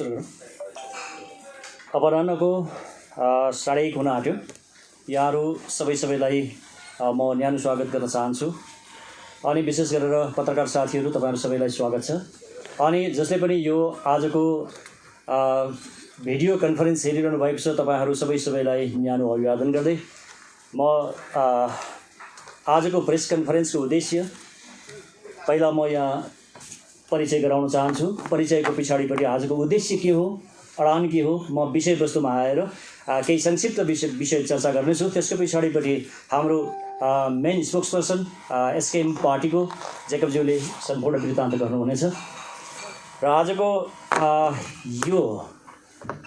सुरु अपराह्नको 1:30 हुन आँट्यो। यहाँहरू सबैलाई म न्यानो स्वागत गर्न चाहन्छु। अनि विशेष गरेर पत्रकार साथीहरू तपाईहरु सबैलाई स्वागत छ। अनि जसले पनि यो आजको भिडियो कन्फरेन्स हेरिरहनु भएको छ तपाईहरु सबैलाई न्यानो अभिवादन गर्दै म आजको प्रेस कन्फरेन्सको उद्देश्य पहिला म यहाँ परिचय गराउन चाहन्छु। परिचयको पछाडिपट्टि आजको उद्देश्य के हो, अडान के हो, म विषयवस्तुमा आएर केही संक्षिप्त विषय चर्चा गर्नेछु। त्यसको पछाडिपट्टि हाम्रो मेन स्पोक्सपर्सन एसकेएम पार्टीको जेकबज्यूले सम्पूर्ण वृत्तान्त गर्नुहुनेछ। र आजको यो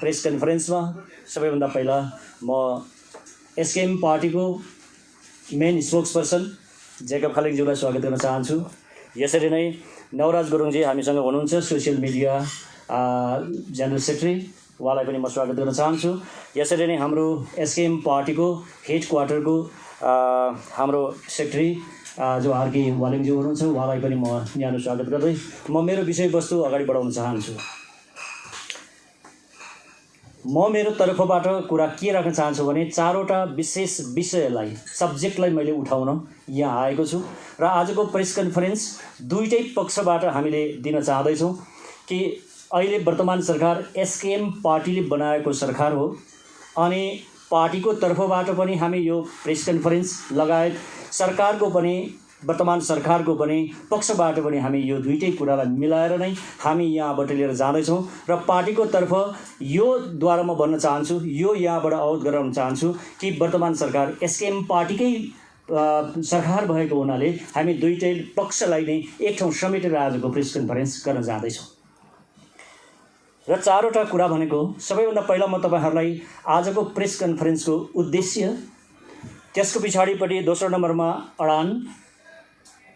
प्रेस कन्फरेन्समा सबैभन्दा पहिला म एसकेएम पार्टीको मेन स्पोक्सपर्सन जेकब खालिङज्यूलाई स्वागत गर्न चाहन्छु। यसरी नै नवराज गुरुङजी हामीसँग हुनुहुन्छ, सोसियल मिडिया जनरल सेक्रेटरी, उहाँलाई पनि म स्वागत गर्न चाहन्छु। यसरी नै हाम्रो एसकेएम पार्टीको हेड क्वार्टरको हाम्रो सेक्रेटरी जो आरके वालिङज्यू हुनुहुन्छ, उहाँलाई पनि म न्यानो स्वागत गर्दै म मेरो विषयवस्तु अगाडि बढाउन चाहन्छु। म मेरो तर्फबाट कुरा के राख्न चाहन्छु भने चारवटा विशेष विषयलाई सब्जेक्टलाई मैले उठाउन यहाँ आएको छु र आजको प्रेस कन्फरेन्स दुईटै पक्षबाट हामीले दिन चाहदैछौँ कि अहिले वर्तमान सरकार एसकेएम पार्टीले बनाएको सरकार हो अनि पार्टीको तर्फबाट पनि हामी यो प्रेस कन्फरेन्स लगायत सरकारको पनि वर्तमान सरकारको पनि पक्षबाट पनि हामी यो दुईटै कुरालाई मिलाएर नै हामी यहाँबाट लिएर जाँदैछौँ र पार्टीको तर्फ यो द्वारा म भन्न चाहन्छु, यो यहाँबाट अवगत गराउन चाहन्छु कि वर्तमान सरकार एसकेएम पार्टीकै सरकार भएको हुनाले हामी दुईटै पक्षलाई नै एक ठाउँ समेटेर आजको प्रेस कन्फरेन्स गर्न जाँदैछौँ। र चारवटा कुरा भनेको सबैभन्दा पहिला म तपाईहरुलाई आजको प्रेस कन्फरेन्सको उद्देश्य, त्यसको पछाडिपट्टि दोस्रो नम्बरमा अडान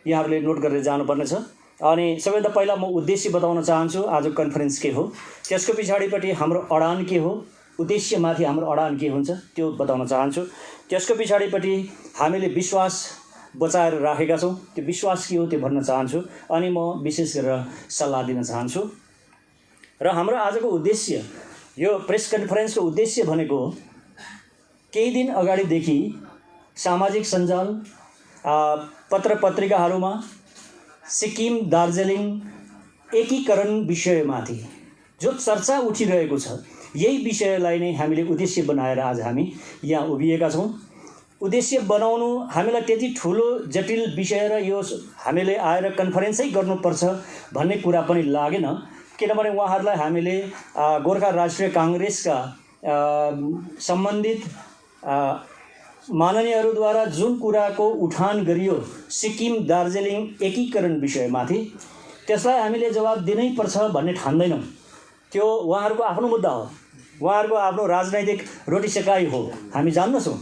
यहाँहरूले नोट गरेर जानुपर्नेछ। अनि सबैभन्दा पहिला म उद्देश्य बताउन चाहन्छु आजको कन्फरेन्स के हो, त्यसको पछाडिपट्टि हाम्रो अडान के हो, उद्देश्यमाथि हाम्रो अडान के हुन्छ त्यो बताउन चाहन्छु। त्यसको पछाडिपट्टि हामीले विश्वास बचाएर राखेका छौँ, त्यो विश्वास के हो त्यो भन्न चाहन्छु। अनि म विशेष गरेर सल्लाह दिन चाहन्छु। र हाम्रो आजको उद्देश्य, यो प्रेस कन्फरेन्सको उद्देश्य भनेको केही दिन अगाडिदेखि सामाजिक सञ्जाल पत्र पत्रिकाहरूमा सिक्किम दार्जिलिङ एकीकरण विषयमाथि जो चर्चा उठिरहेको छ, यही विषयलाई नै हामीले उद्देश्य बनाएर आज हामी यहाँ उभिएका छौँ। उद्देश्य बनाउनु हामीलाई त्यति ठुलो जटिल विषय र यो हामीले आएर कन्फरेन्सै गर्नुपर्छ भन्ने कुरा पनि लागेन, किनभने उहाँहरूलाई हामीले गोर्खा राष्ट्रिय काङ्ग्रेसका सम्बन्धित माननीयहरूद्वारा जुन कुराको उठान गरियो सिक्किम दार्जिलिङ एकीकरण विषयमाथि, त्यसलाई हामीले जवाब दिनै पर्छ भन्ने ठान्दैनौँ। त्यो उहाँहरूको आफ्नो मुद्दा हो, उहाँहरूको आफ्नो राजनैतिक रोटीसेकाइ हो, हामी जान्दछौँ।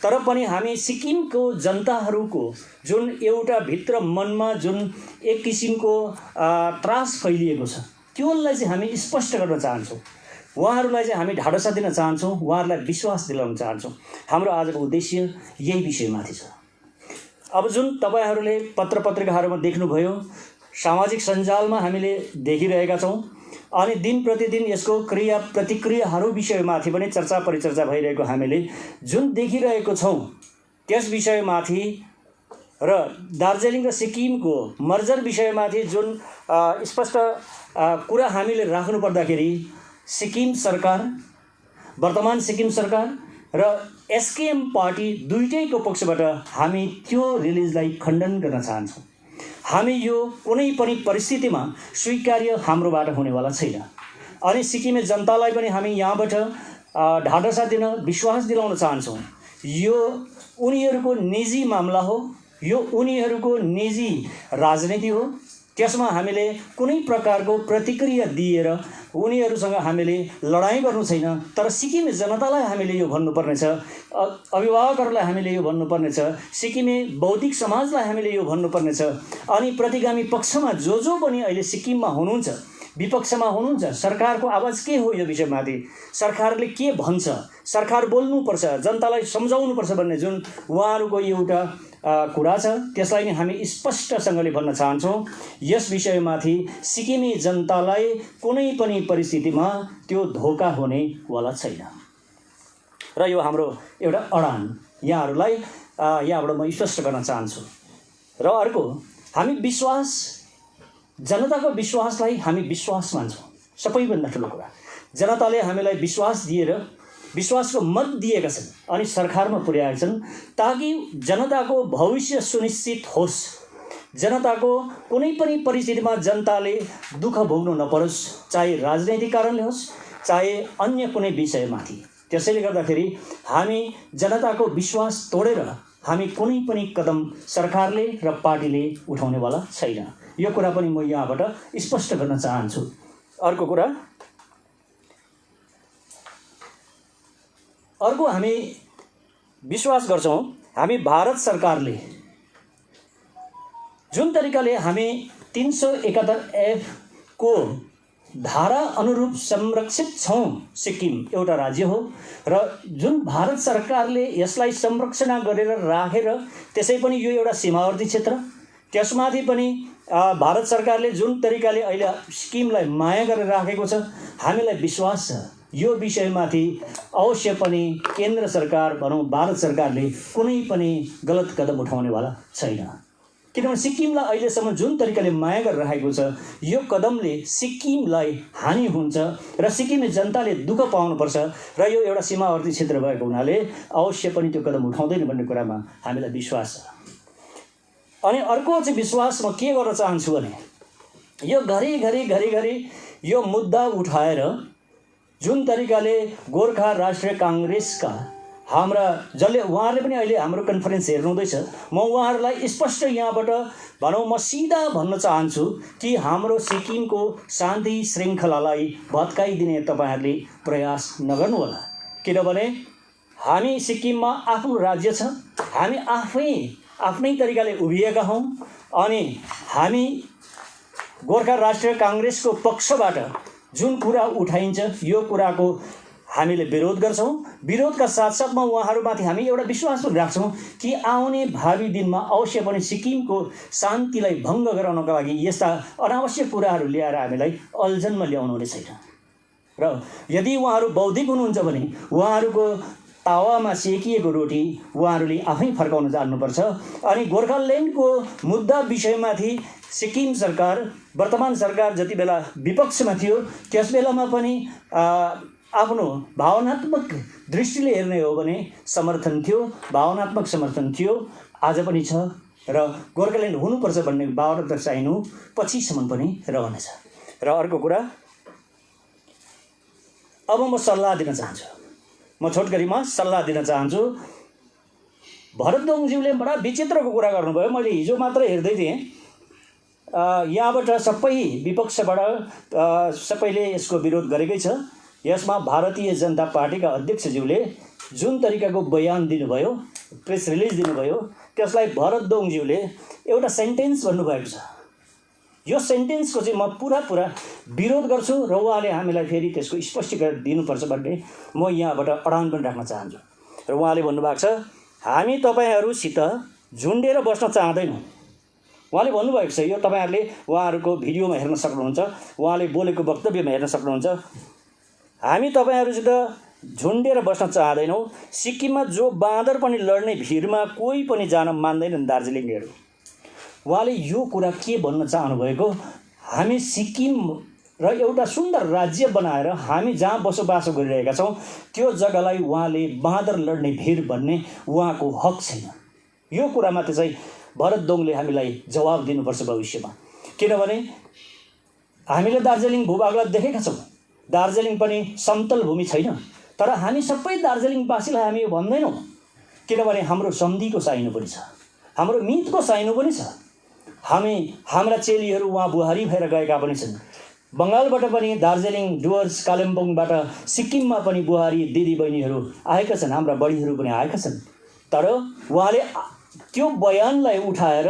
तर पनि हामी सिक्किमको जनताहरूको जुन एउटा भित्र मनमा जुन एक किसिमको त्रास फैलिएको छ, त्योलाई चाहिँ हामी स्पष्ट गर्न चाहन्छौँ। उहाँहरूलाई चाहिँ हामी ढाडसा दिन चाहन्छौँ, उहाँहरूलाई विश्वास दिलाउन चाहन्छौँ। हाम्रो आजको उद्देश्य यही विषयमाथि छ। अब जुन तपाईहरूले पत्र पत्रिकाहरूमा देख्नुभयो, सामाजिक सञ्जालमा हामीले देखिरहेका छौँ अनि दिन प्रतिदिन यसको क्रिया प्रतिक्रियाहरू विषयमाथि पनि चर्चा परिचर्चा भइरहेको हामीले जुन देखिरहेको छौँ, त्यस विषयमाथि र दार्जिलिङ र सिक्किमको मर्जर विषयमाथि जुन स्पष्ट कुरा हामीले राख्नु पर्दाखेरि सिक्किम सरकार, वर्तमान सिक्किम सरकार र एसकेएम पार्टी दुईटैको पक्षबाट हामी त्यो रिलिजलाई खण्डन गर्न चाहन्छौँ। हामी यो कुनै पनि परिस्थितिमा स्वीकार्य हाम्रोबाट हुनेवाला छैन। अनि सिक्किमे जनतालाई पनि हामी यहाँबाट ढाडसा दिन, विश्वास दिलाउन चाहन्छौँ। यो उनीहरूको निजी मामला हो, यो उनीहरूको निजी राजनीति हो, त्यसमा हामीले कुनै प्रकारको प्रतिक्रिया दिएर उनीहरूसँग हामीले लडाईँ गर्नु छैन। तर सिक्किमे जनतालाई हामीले यो भन्नुपर्नेछ, अभिभावकहरूलाई हामीले यो भन्नुपर्नेछ, सिक्किमे बौद्धिक समाजलाई हामीले यो भन्नुपर्नेछ। अनि प्रतिगामी पक्षमा जो पनि अहिले सिक्किममा हुनुहुन्छ, विपक्षमा हुनुहुन्छ, सरकारको आवाज के हो यो विषयमाथि, सरकारले के भन्छ, सरकार बोल्नुपर्छ, जनतालाई सम्झाउनुपर्छ भन्ने जुन उहाँहरूको एउटा कुरा छ त्यसलाई नै हामी स्पष्टसँगले भन्न चाहन्छौँ। यस विषयमाथि सिक्किमे जनतालाई कुनै पनि परिस्थितिमा त्यो धोका हुनेवाला छैन र यो हाम्रो एउटा अडान यहाँहरूलाई यहाँबाट म स्पष्ट गर्न चाहन्छु। र अर्को, हामी विश्वास, जनताको विश्वासलाई हामी विश्वास मान्छौँ। सबैभन्दा ठुलो कुरा, जनताले हामीलाई विश्वास दिएर विश्वासको मत दिएका छन् अनि सरकारमा पुर्याएका छन् ताकि जनताको भविष्य सुनिश्चित होस्, जनताको कुनै पनि परिस्थितिमा जनताले दुःख भोग्नु नपरोस्, चाहे राजनैतिक कारणले होस् चाहे अन्य कुनै विषयमाथि। त्यसैले गर्दाखेरि हामी जनताको विश्वास तोडेर हामी कुनै पनि कदम सरकारले र पार्टीले उठाउनेवाला छैन। यो कुरा पनि म यहाँबाट स्पष्ट गर्न चाहन्छु। अर्को हामी विश्वास गर्छौँ, हामी भारत सरकारले जुन तरिकाले हामी 371F को धारा अनुरूप संरक्षित छौँ, सिक्किम एउटा राज्य हो र जुन भारत सरकारले यसलाई संरक्षण गरेर राखेर त्यसै पनि यो एउटा सीमावर्ती क्षेत्र, त्यसमाथि पनि भारत सरकारले जुन तरिकाले अहिले सिक्किमलाई माया गरेर राखेको छ, हामीलाई विश्वास छ यो विषयमाथि अवश्य पनि केन्द्र सरकार भनौँ भारत सरकारले कुनै पनि गलत कदम उठाउनेवाला छैन। किनभने सिक्किमलाई अहिलेसम्म जुन तरिकाले माया गरेर राखेको छ, यो कदमले सिक्किमलाई हानि हुन्छ र सिक्किमे जनताले दुःख पाउनुपर्छ र यो एउटा सीमावर्ती क्षेत्र भएको हुनाले अवश्य पनि त्यो कदम उठाउँदैन भन्ने कुरामा हामीलाई विश्वास छ। अनि अर्को चाहिँ विश्वास म के गर्न चाहन्छु भने, यो घरिघरि यो मुद्दा उठाएर जुन तरिकाले गोर्खा राष्ट्रिय काङ्ग्रेसका हाम्रा जसले उहाँहरूले पनि अहिले हाम्रो कन्फरेन्स हेर्नुहुँदैछ, म उहाँहरूलाई स्पष्ट यहाँबाट भनौँ म सिधा भन्न चाहन्छु कि हाम्रो सिक्किमको शान्ति श्रृङ्खलालाई भत्काइदिने तपाईँहरूले प्रयास नगर्नुहोला। किनभने हामी सिक्किममा आफ्नो राज्य छ, हामी आफ्नै तरिकाले उभिएका हौँ अनि हामी गोर्खा राष्ट्रिय काङ्ग्रेसको पक्षबाट जुन कुरा उठाइन्छ यो कुराको हामीले विरोध गर्छौँ। विरोधका साथसाथमा उहाँहरूमाथि हामी एउटा विश्वास पनि राख्छौँ कि आउने भावी दिनमा अवश्य पनि सिक्किमको शान्तिलाई भङ्ग गराउनका लागि यस्ता अनावश्यक कुराहरू ल्याएर हामीलाई अल्झनमा ल्याउनु हुने छैन। र यदि उहाँहरू बौद्धिक हुनुहुन्छ भने उहाँहरूको तावामा सेकिएको रोटी उहाँहरूले आफै फर्काउन जान्नुपर्छ। अनि गोर्खाल्यान्डको मुद्दा विषयमाथि सिक्किम सरकार, वर्तमान सरकार जति बेला विपक्षमा थियो त्यस बेलामा पनि आफ्नो भावनात्मक दृष्टिले हेर्ने हो भने समर्थन थियो, भावनात्मक समर्थन थियो, आज पनि छ र गोर्खाल्यान्ड हुनुपर्छ भन्ने भावना त चाहिनु पछिसम्म पनि रहनेछ। र अर्को कुरा, अब म सल्लाह दिन चाहन्छु, म छोटकरीमा सल्लाह दिन चाहन्छु। भरत दोङज्यूले बडा विचित्रको कुरा गर्नुभयो। मैले हिजो मात्र हेर्दै थिएँ, यहाँबाट सबै विपक्षबाट सबैले यसको विरोध गरेकै छ। यसमा भारतीय जनता पार्टीका अध्यक्षज्यूले जुन तरिकाको बयान दिनुभयो, प्रेस रिलिज दिनुभयो, त्यसलाई भरत दोङज्यूले एउटा सेन्टेन्स भन्नुभएको छ। यो सेन्टेन्सको चाहिँ म पुरा विरोध गर्छु र उहाँले हामीलाई फेरि त्यसको स्पष्टीकरण दिनुपर्छ भन्ने म यहाँबाट अडान पनि राख्न चाहन्छु। र उहाँले भन्नुभएको छ, हामी तपाईँहरूसित झुन्डेर बस्न चाहँदैनौँ। उहाँले भन्नुभएको छ, यो तपाईँहरूले उहाँहरूको भिडियोमा हेर्न सक्नुहुन्छ, उहाँले बोलेको वक्तव्यमा हेर्न सक्नुहुन्छ। हामी तपाईँहरूसित झुन्डेर बस्न चाहँदैनौँ। सिक्किममा जो बाँदर पनि लड्ने भिडमा कोही पनि जान मान्दैनन् दार्जिलिङहरू। उहाँले यो कुरा के भन्न चाहनुभएको, हामी सिक्किम र एउटा सुन्दर राज्य बनाएर हामी जहाँ बसोबासो गरिरहेका छौँ त्यो जग्गालाई उहाँले बाँदर लड्ने भिड भन्ने उहाँको हक छैन। यो कुरामाथि चाहिँ भरत दोङले हामीलाई जवाब दिनुपर्छ भविष्यमा। किनभने हामीले दार्जिलिङ भूभागलाई देखेका छौँ, दार्जिलिङ पनि समतल भूमि छैन, तर हामी सबै दार्जिलिङवासीलाई हामी यो भन्दैनौँ। किनभने हाम्रो सन्धिको साइनो पनि छ, हाम्रो मितको साइनो पनि छ। हाम्रा चेलीहरू उहाँ बुहारी भएर गएका पनि छन्। बङ्गालबाट पनि दार्जिलिङ, डुवर्स, कालिम्पोङबाट सिक्किममा पनि बुहारी दिदीबहिनीहरू आएका छन्, हाम्रा बढीहरू पनि आएका छन्। तर उहाँले त्यो बयानलाई उठाएर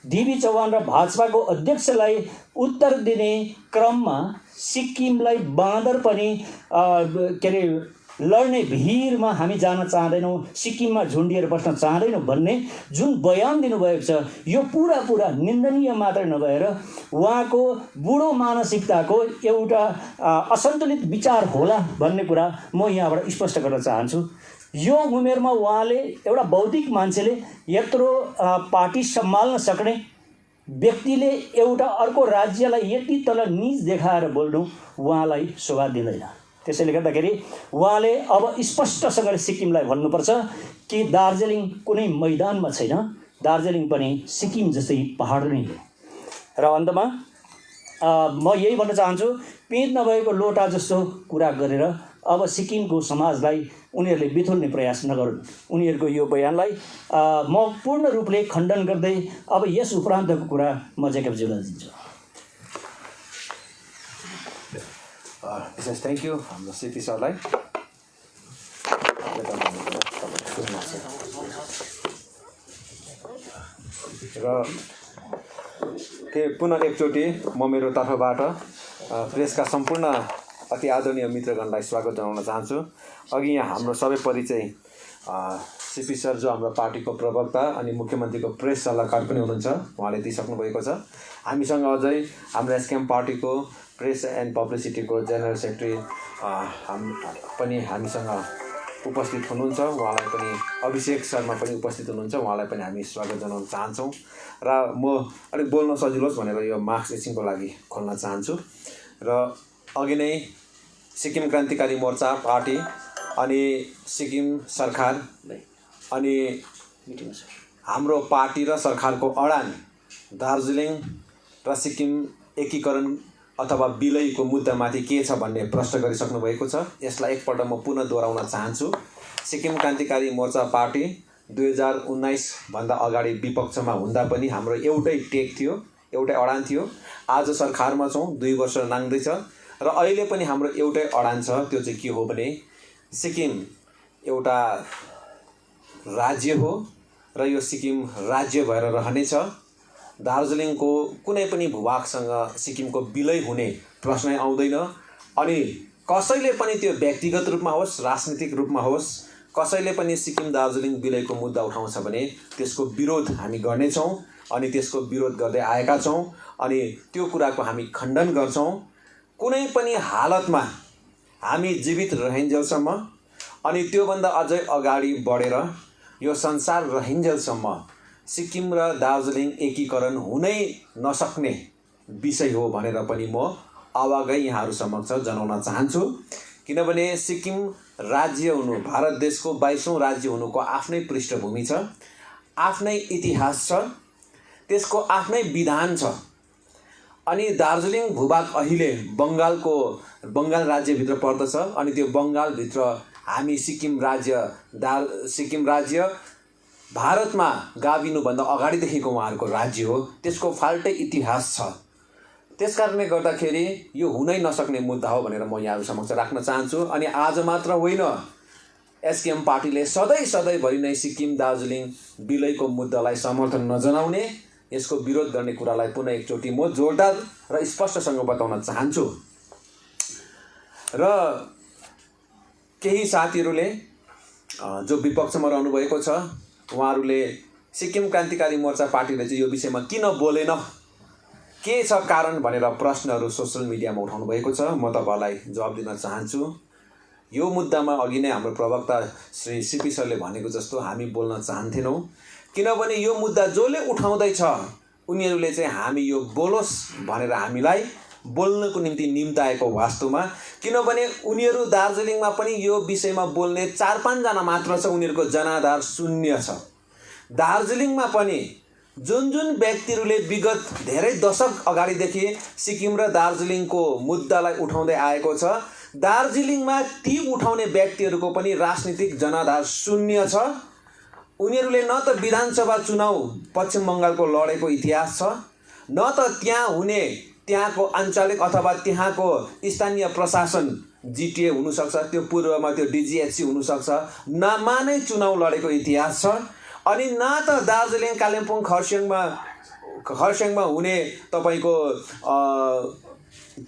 डीबी चौहान र भाजपाको अध्यक्षलाई उत्तर दिने क्रममा सिक्किमलाई बाँदर पनि लड्ने भिडमा हामी जान चाहँदैनौँ, सिक्किममा झुन्डिएर बस्न चाहँदैनौँ भन्ने जुन बयान दिनुभएको छ, यो पुरा निन्दनीय मात्रै नभएर उहाँको बुढो मानसिकताको एउटा असन्तुलित विचार होला भन्ने कुरा म यहाँबाट स्पष्ट गर्न चाहन्छु। यो उमेरमा उहाँले एउटा बौद्धिक मान्छेले यत्रो पार्टी सम्हाल्न सक्ने व्यक्तिले एउटा अर्को राज्यलाई यति तल नीच देखाएर बोल्नु उहाँलाई शोभा दिँदैन। त्यसैले गर्दाखेरि उहाँले अब स्पष्टसँगले सिक्किमलाई भन्नुपर्छ कि दार्जिलिङ कुनै मैदानमा छैन, दार्जिलिङ पनि सिक्किम जस्तै पहाड नै हो। र अन्तमा म यही भन्न चाहन्छु, पिँध नभएको लोटा जस्तो कुरा गरेर अब सिक्किमको समाजलाई उनीहरूले बिथोल्ने प्रयास नगरून्। उनीहरूको यो बयानलाई म पूर्ण रूपले खण्डन गर्दै अब यस उपरान्तको कुरा म जेकबज्यूलाई दिन्छु। विशेष थ्याङ्क यू हाम्रो सिपी सरलाई। र पुनः एकचोटि म मेरो तर्फबाट प्रेसका सम्पूर्ण अति आदरणीय मित्रगणलाई स्वागत जनाउन चाहन्छु। अघि यहाँ हाम्रो सबै परिचय सिपी सर जो हाम्रो पार्टीको प्रवक्ता अनि मुख्यमन्त्रीको प्रेस सल्लाहकार पनि हुनुहुन्छ, उहाँले दिइसक्नु भएको छ। हामीसँग अझै हाम्रो एसकेएम पार्टीको प्रेस एन्ड पब्लिसिटीको जेनरल सेक्रेटरी पनि हामीसँग उपस्थित हुनुहुन्छ, उहाँलाई पनि अभिषेक शर्मा पनि उपस्थित हुनुहुन्छ, उहाँलाई पनि हामी स्वागत जनाउन चाहन्छौँ। र म अलिक बोल्न सजिलोस् भनेर यो मास्क एकछिनको लागि खोल्न चाहन्छु। र अघि नै सिक्किम क्रान्तिकारी मोर्चा पार्टी अनि सिक्किम सरकार अनि हाम्रो पार्टी र सरकारको अडान दार्जिलिङ र सिक्किम एकीकरण अथवा विलयको मुद्दामाथि के छ भन्ने प्रश्न गरिसक्नु भएको छ। यसलाई एकपल्ट म पुनः दोहोऱ्याउन चाहन्छु। सिक्किम क्रान्तिकारी मोर्चा पार्टी 2019 भन्दा अगाडि विपक्षमा हुँदा पनि हाम्रो एउटै टेक थियो, एउटै अडान थियो। आज सरकारमा छौँ, 2 वर्ष नाङ्दैछ र अहिले पनि हाम्रो एउटै अडान छ। त्यो चाहिँ के हो भने सिक्किम एउटा राज्य हो र यो सिक्किम राज्य भएर रहनेछ। दार्जिलिङको कुनै पनि भूभागसँग सिक्किमको विलय हुने प्रश्नै आउँदैन। अनि कसैले पनि त्यो व्यक्तिगत रूपमा होस्, राजनीतिक रूपमा होस्, कसैले पनि सिक्किम दार्जिलिङ विलयको मुद्दा उठाउँछ भने त्यसको विरोध हामी गर्नेछौँ अनि त्यसको विरोध गर्दै आएका छौँ अनि त्यो कुराको हामी खण्डन गर्छौँ। कुनै पनि हालतमा हामी जीवित रहन्जेलसम्म अनि त्योभन्दा अझै अगाडि बढेर यो संसार रहन्जेलसम्म सिक्किम र दार्जिलिङ एकीकरण हुनै नसक्ने विषय हो भनेर पनि म अवागै यहाँहरू समक्ष जनाउन चाहन्छु। किनभने सिक्किम राज्य हुनु, भारत देशको 22औं राज्य हुनुको आफ्नै पृष्ठभूमि छ, आफ्नै इतिहास छ, त्यसको आफ्नै विधान छ। अनि दार्जिलिङ भूभाग अहिले बङ्गाल राज्यभित्र पर्दछ अनि त्यो बङ्गालभित्र हामी सिक्किम राज्य भारतमा गाभिनुभन्दा अगाडिदेखिको उहाँहरूको राज्य हो, त्यसको फाल्टै इतिहास छ। त्यसकारणले गर्दाखेरि यो हुनै नसक्ने मुद्दा हो भनेर म यहाँहरू समक्ष राख्न चाहन्छु। अनि आज मात्र होइन, एसकेएम पार्टीले सधैँभरि नै सिक्किम दार्जिलिङ विलयको मुद्दालाई समर्थन नजनाउने, यसको विरोध गर्ने कुरालाई पुनः एकचोटि म जोडदार र स्पष्टसँग बताउन चाहन्छु। र केही साथीहरूले जो विपक्षमा रहनुभएको छ, उहाँहरूले सिक्किम क्रान्तिकारी मोर्चा पार्टीले चाहिँ यो विषयमा किन बोलेन, के छ कारण भनेर प्रश्नहरू सोसियल मिडियामा उठाउनु भएको छ। म तपाईँलाई जवाब दिन चाहन्छु। यो मुद्दामा अघि नै हाम्रो प्रवक्ता श्री सिपी सरले भनेको जस्तो हामी बोल्न चाहन्थेनौँ। किनभने यो मुद्दा जसले उठाउँदैछ उनीहरूले चाहिँ हामी यो बोलोस् भनेर हामीलाई बोल्नको निम्ति निम्ताएको वास्तवमा। किनभने उनीहरू दार्जिलिङमा पनि यो विषयमा बोल्ने 4-5 जना मात्र छ, उनीहरूको जनाधार शून्य छ। दार्जिलिङमा पनि जुन व्यक्तिहरूले विगत धेरै दशक अगाडिदेखि सिक्किम र दार्जिलिङको मुद्दालाई उठाउँदै आएको छ, दार्जिलिङमा ती उठाउने व्यक्तिहरूको पनि राजनीतिक जनाधार शून्य छ। उनीहरूले न त विधानसभा चुनाव पश्चिम बङ्गालको लडेको इतिहास छ, न त त्यहाँको आञ्चलिक अथवा त्यहाँको स्थानीय प्रशासन जिटिए हुनसक्छ, त्यो पूर्वमा त्यो डिजिएचसी हुनसक्छ, नमा नै चुनाव लडेको इतिहास छ। अनि न त दार्जिलिङ, कालिम्पोङ, खरसाङमा हुने तपाईँको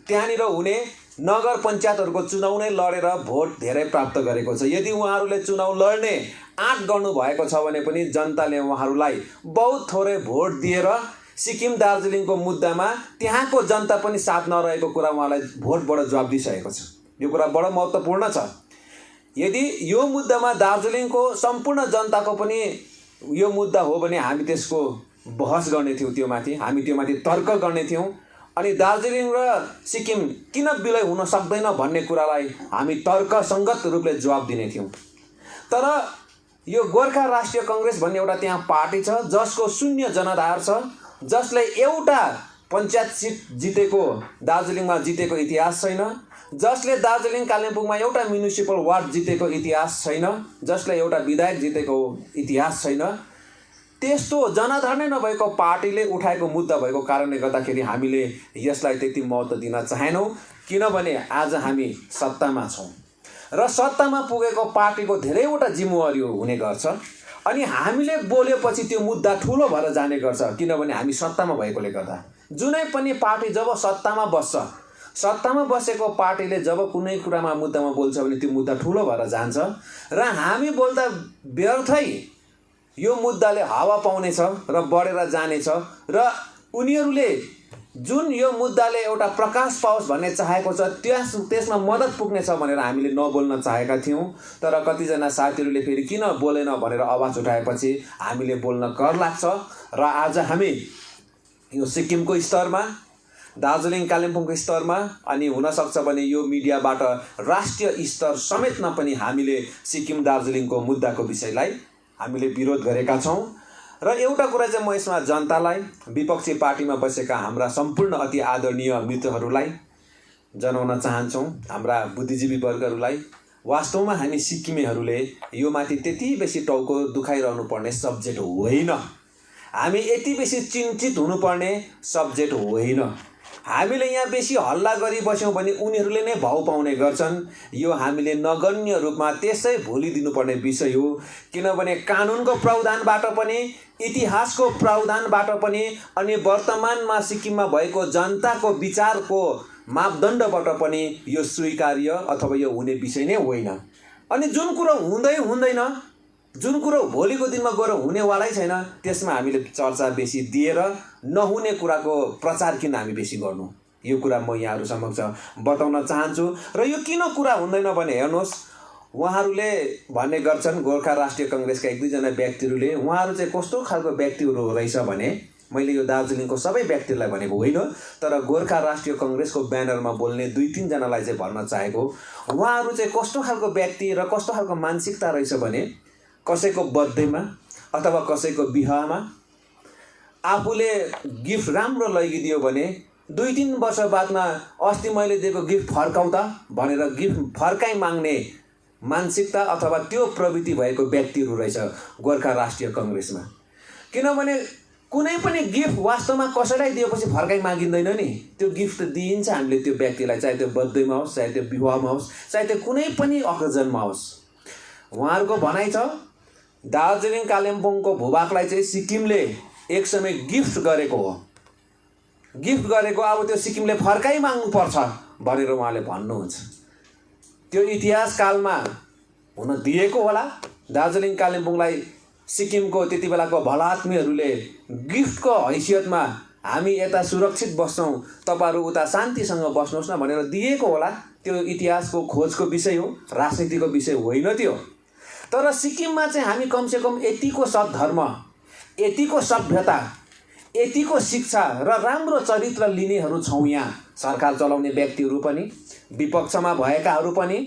त्यहाँनिर हुने नगर पञ्चायतहरूको चुनाव नै लडेर भोट धेरै प्राप्त गरेको छ। यदि उहाँहरूले चुनाव लड्ने आँट गर्नुभएको छ भने पनि जनताले उहाँहरूलाई बहुत थोरै भोट दिएर सिक्किम दार्जिलिङको मुद्दामा त्यहाँको जनता पनि साथ नरहेको कुरा उहाँलाई भोटबाट जवाब दिइसकेको छ। यो कुरा बडो महत्त्वपूर्ण छ। यदि यो मुद्दामा दार्जिलिङको सम्पूर्ण जनताको पनि यो मुद्दा हो भने हामी त्यसको बहस गर्ने थियौँ, हामी त्योमाथि तर्क गर्ने थियौँ अनि दार्जिलिङ र सिक्किम किन विलय हुन सक्दैन भन्ने कुरालाई हामी तर्कसङ्गत रूपले जवाब दिने थियौँ। तर यो गोर्खा राष्ट्रिय काङ्ग्रेस भन्ने एउटा त्यहाँ पार्टी छ जसको शून्य जनाधार छ, जसले एउटा पञ्चायत सिट जितेको दार्जिलिङमा जितेको इतिहास छैन, जसले दार्जिलिङ कालिम्पोङमा एउटा म्युनिसिपल वार्ड जितेको इतिहास छैन, जसले एउटा विधायक जितेको इतिहास छैन, त्यस्तो जनाधार नै नभएको पार्टीले उठाएको मुद्दा भएको कारणले गर्दाखेरि हामीले यसलाई त्यति महत्त्व दिन चाहेनौँ। किनभने आज हामी सत्तामा छौँ र सत्तामा पुगेको पार्टीको धेरैवटा जिम्मेवारी हुने गर्छ अनि हामीले बोलेपछि त्यो मुद्दा ठुलो भएर जाने गर्छ। किनभने हामी सत्तामा भएकोले गर्दा जुनै पनि पार्टी जब सत्तामा बस्छ, सत्तामा बसेको पार्टीले जब कुनै कुरामा मुद्दामा बोल्छ भने त्यो मुद्दा ठुलो भएर जान्छ र हामी बोल्दा व्यर्थै यो मुद्दाले हावा पाउनेछ र बढेर जानेछ र उनीहरूले जुन यो मुद्दाले एउटा प्रकाश पाओस् भन्ने चाहेको छ त्यसमा मद्दत पुग्नेछ भनेर हामीले नबोल्न चाहेका थियौँ। तर कतिजना साथीहरूले फेरि किन बोलेन भनेर आवाज उठाएपछि हामीले बोल्न कर लाग्छ र आज हामी यो सिक्किमको स्तरमा, दार्जिलिङ कालिम्पोङको स्तरमा अनि हुनसक्छ भने यो मिडियाबाट राष्ट्रिय स्तर समेतमा पनि हामीले सिक्किम दार्जिलिङको मुद्दाको विषयलाई हामीले विरोध गरेका छौँ। र एउटा कुरा चाहिँ म यसमा जनतालाई, विपक्षी पार्टीमा बसेका हाम्रा सम्पूर्ण अति आदरणीय मित्रहरूलाई जनाउन चाहन्छौँ, हाम्रा बुद्धिजीवी वर्गहरूलाई, वास्तवमा हामी सिक्किमेहरूले यो माथि त्यति बेसी टाउको दुखाइरहनु पर्ने सब्जेक्ट होइन। हामी यति बेसी चिन्तित हुनुपर्ने सब्जेक्ट होइन। हामीले यहाँ बेसी हल्ला गरी बस्यौँ भने उनीहरूले नै भाउ पाउने गर्छन्। यो हामीले नगण्य रूपमा त्यसै भुलिदिनुपर्ने विषय हो। किनभने कानुनको प्रावधानबाट पनि, इतिहासको प्रावधानबाट पनि अनि वर्तमानमा सिक्किममा भएको जनताको विचारको मापदण्डबाट पनि यो स्वीकार्य अथवा यो हुने विषय नै होइन। अनि जुन कुरो हुँदैन, जुन कुरो भोलिको दिनमा गएर हुनेवालै छैन, त्यसमा हामीले चर्चा बेसी दिएर नहुने कुराको प्रचार किन हामी बेसी गर्नु, यो कुरा म यहाँहरू समक्ष बताउन चाहन्छु। र यो किन कुरा हुँदैन भने हेर्नुहोस्, उहाँहरूले भन्ने गर्छन्, गोर्खा राष्ट्रिय काङ्ग्रेसका एक दुईजना व्यक्तिहरूले, उहाँहरू चाहिँ कस्तो खालको व्यक्तिहरू रहेछ भने, मैले यो दार्जिलिङको सबै व्यक्तिहरूलाई भनेको होइन, तर गोर्खा राष्ट्रिय काङ्ग्रेसको ब्यानरमा बोल्ने दुई तीनजनालाई चाहिँ भन्न चाहेको, उहाँहरू चाहिँ कस्तो खालको व्यक्ति र कस्तो खालको मानसिकता रहेछ भने, कसैको बर्थडेमा अथवा कसैको बिहामा आफूले गिफ्ट राम्रो लैगिदियो भने 2-3 वर्ष बादमा अस्ति मैले दिएको गिफ्ट फर्काउ त भनेर गिफ्ट फर्काइ माग्ने मानसिकता अथवा त्यो प्रवृत्ति भएको व्यक्तिहरू रहेछ गोर्खा राष्ट्रिय काङ्ग्रेसमा। किनभने कुनै पनि गिफ्ट वास्तवमा कसैलाई दिएपछि फर्काइ मागिँदैन नि, त्यो गिफ्ट दिइन्छ हामीले त्यो व्यक्तिलाई, चाहे त्यो बर्थडेमा होस्, चाहे त्यो विवाहमा होस्, चाहे त्यो कुनै पनि अकेजनमा होस्। उहाँहरूको भनाइ छ दार्जिलिङ कालिम्पोङको भूभागलाई चाहिँ सिक्किमले एक समय गिफ्ट गरेको हो, अब त्यो सिक्किमले फर्काइ माग्नुपर्छ भनेर उहाँले भन्नुहुन्छ। त्यो इतिहास कालमा हुन दिएको होला, दार्जिलिङ कालिम्पोङलाई सिक्किमको त्यति बेलाको भलात्मीहरूले गिफ्टको हैसियतमा हामी यता सुरक्षित बस्छौँ, तपाईँहरू उता शान्तिसँग बस्नुहोस् न भनेर दिएको होला। त्यो इतिहासको खोजको विषय हो, राजनीतिको विषय होइन त्यो। तर सिक्किममा चाहिँ हामी कमसेकम यतिको सद्धर्म, यतिको सभ्यता, यतिको शिक्षा र राम्रो चरित्र लिनेहरू छौँ। यहाँ सरकार चलाउने व्यक्तिहरू पनि, विपक्षमा भएकाहरू पनि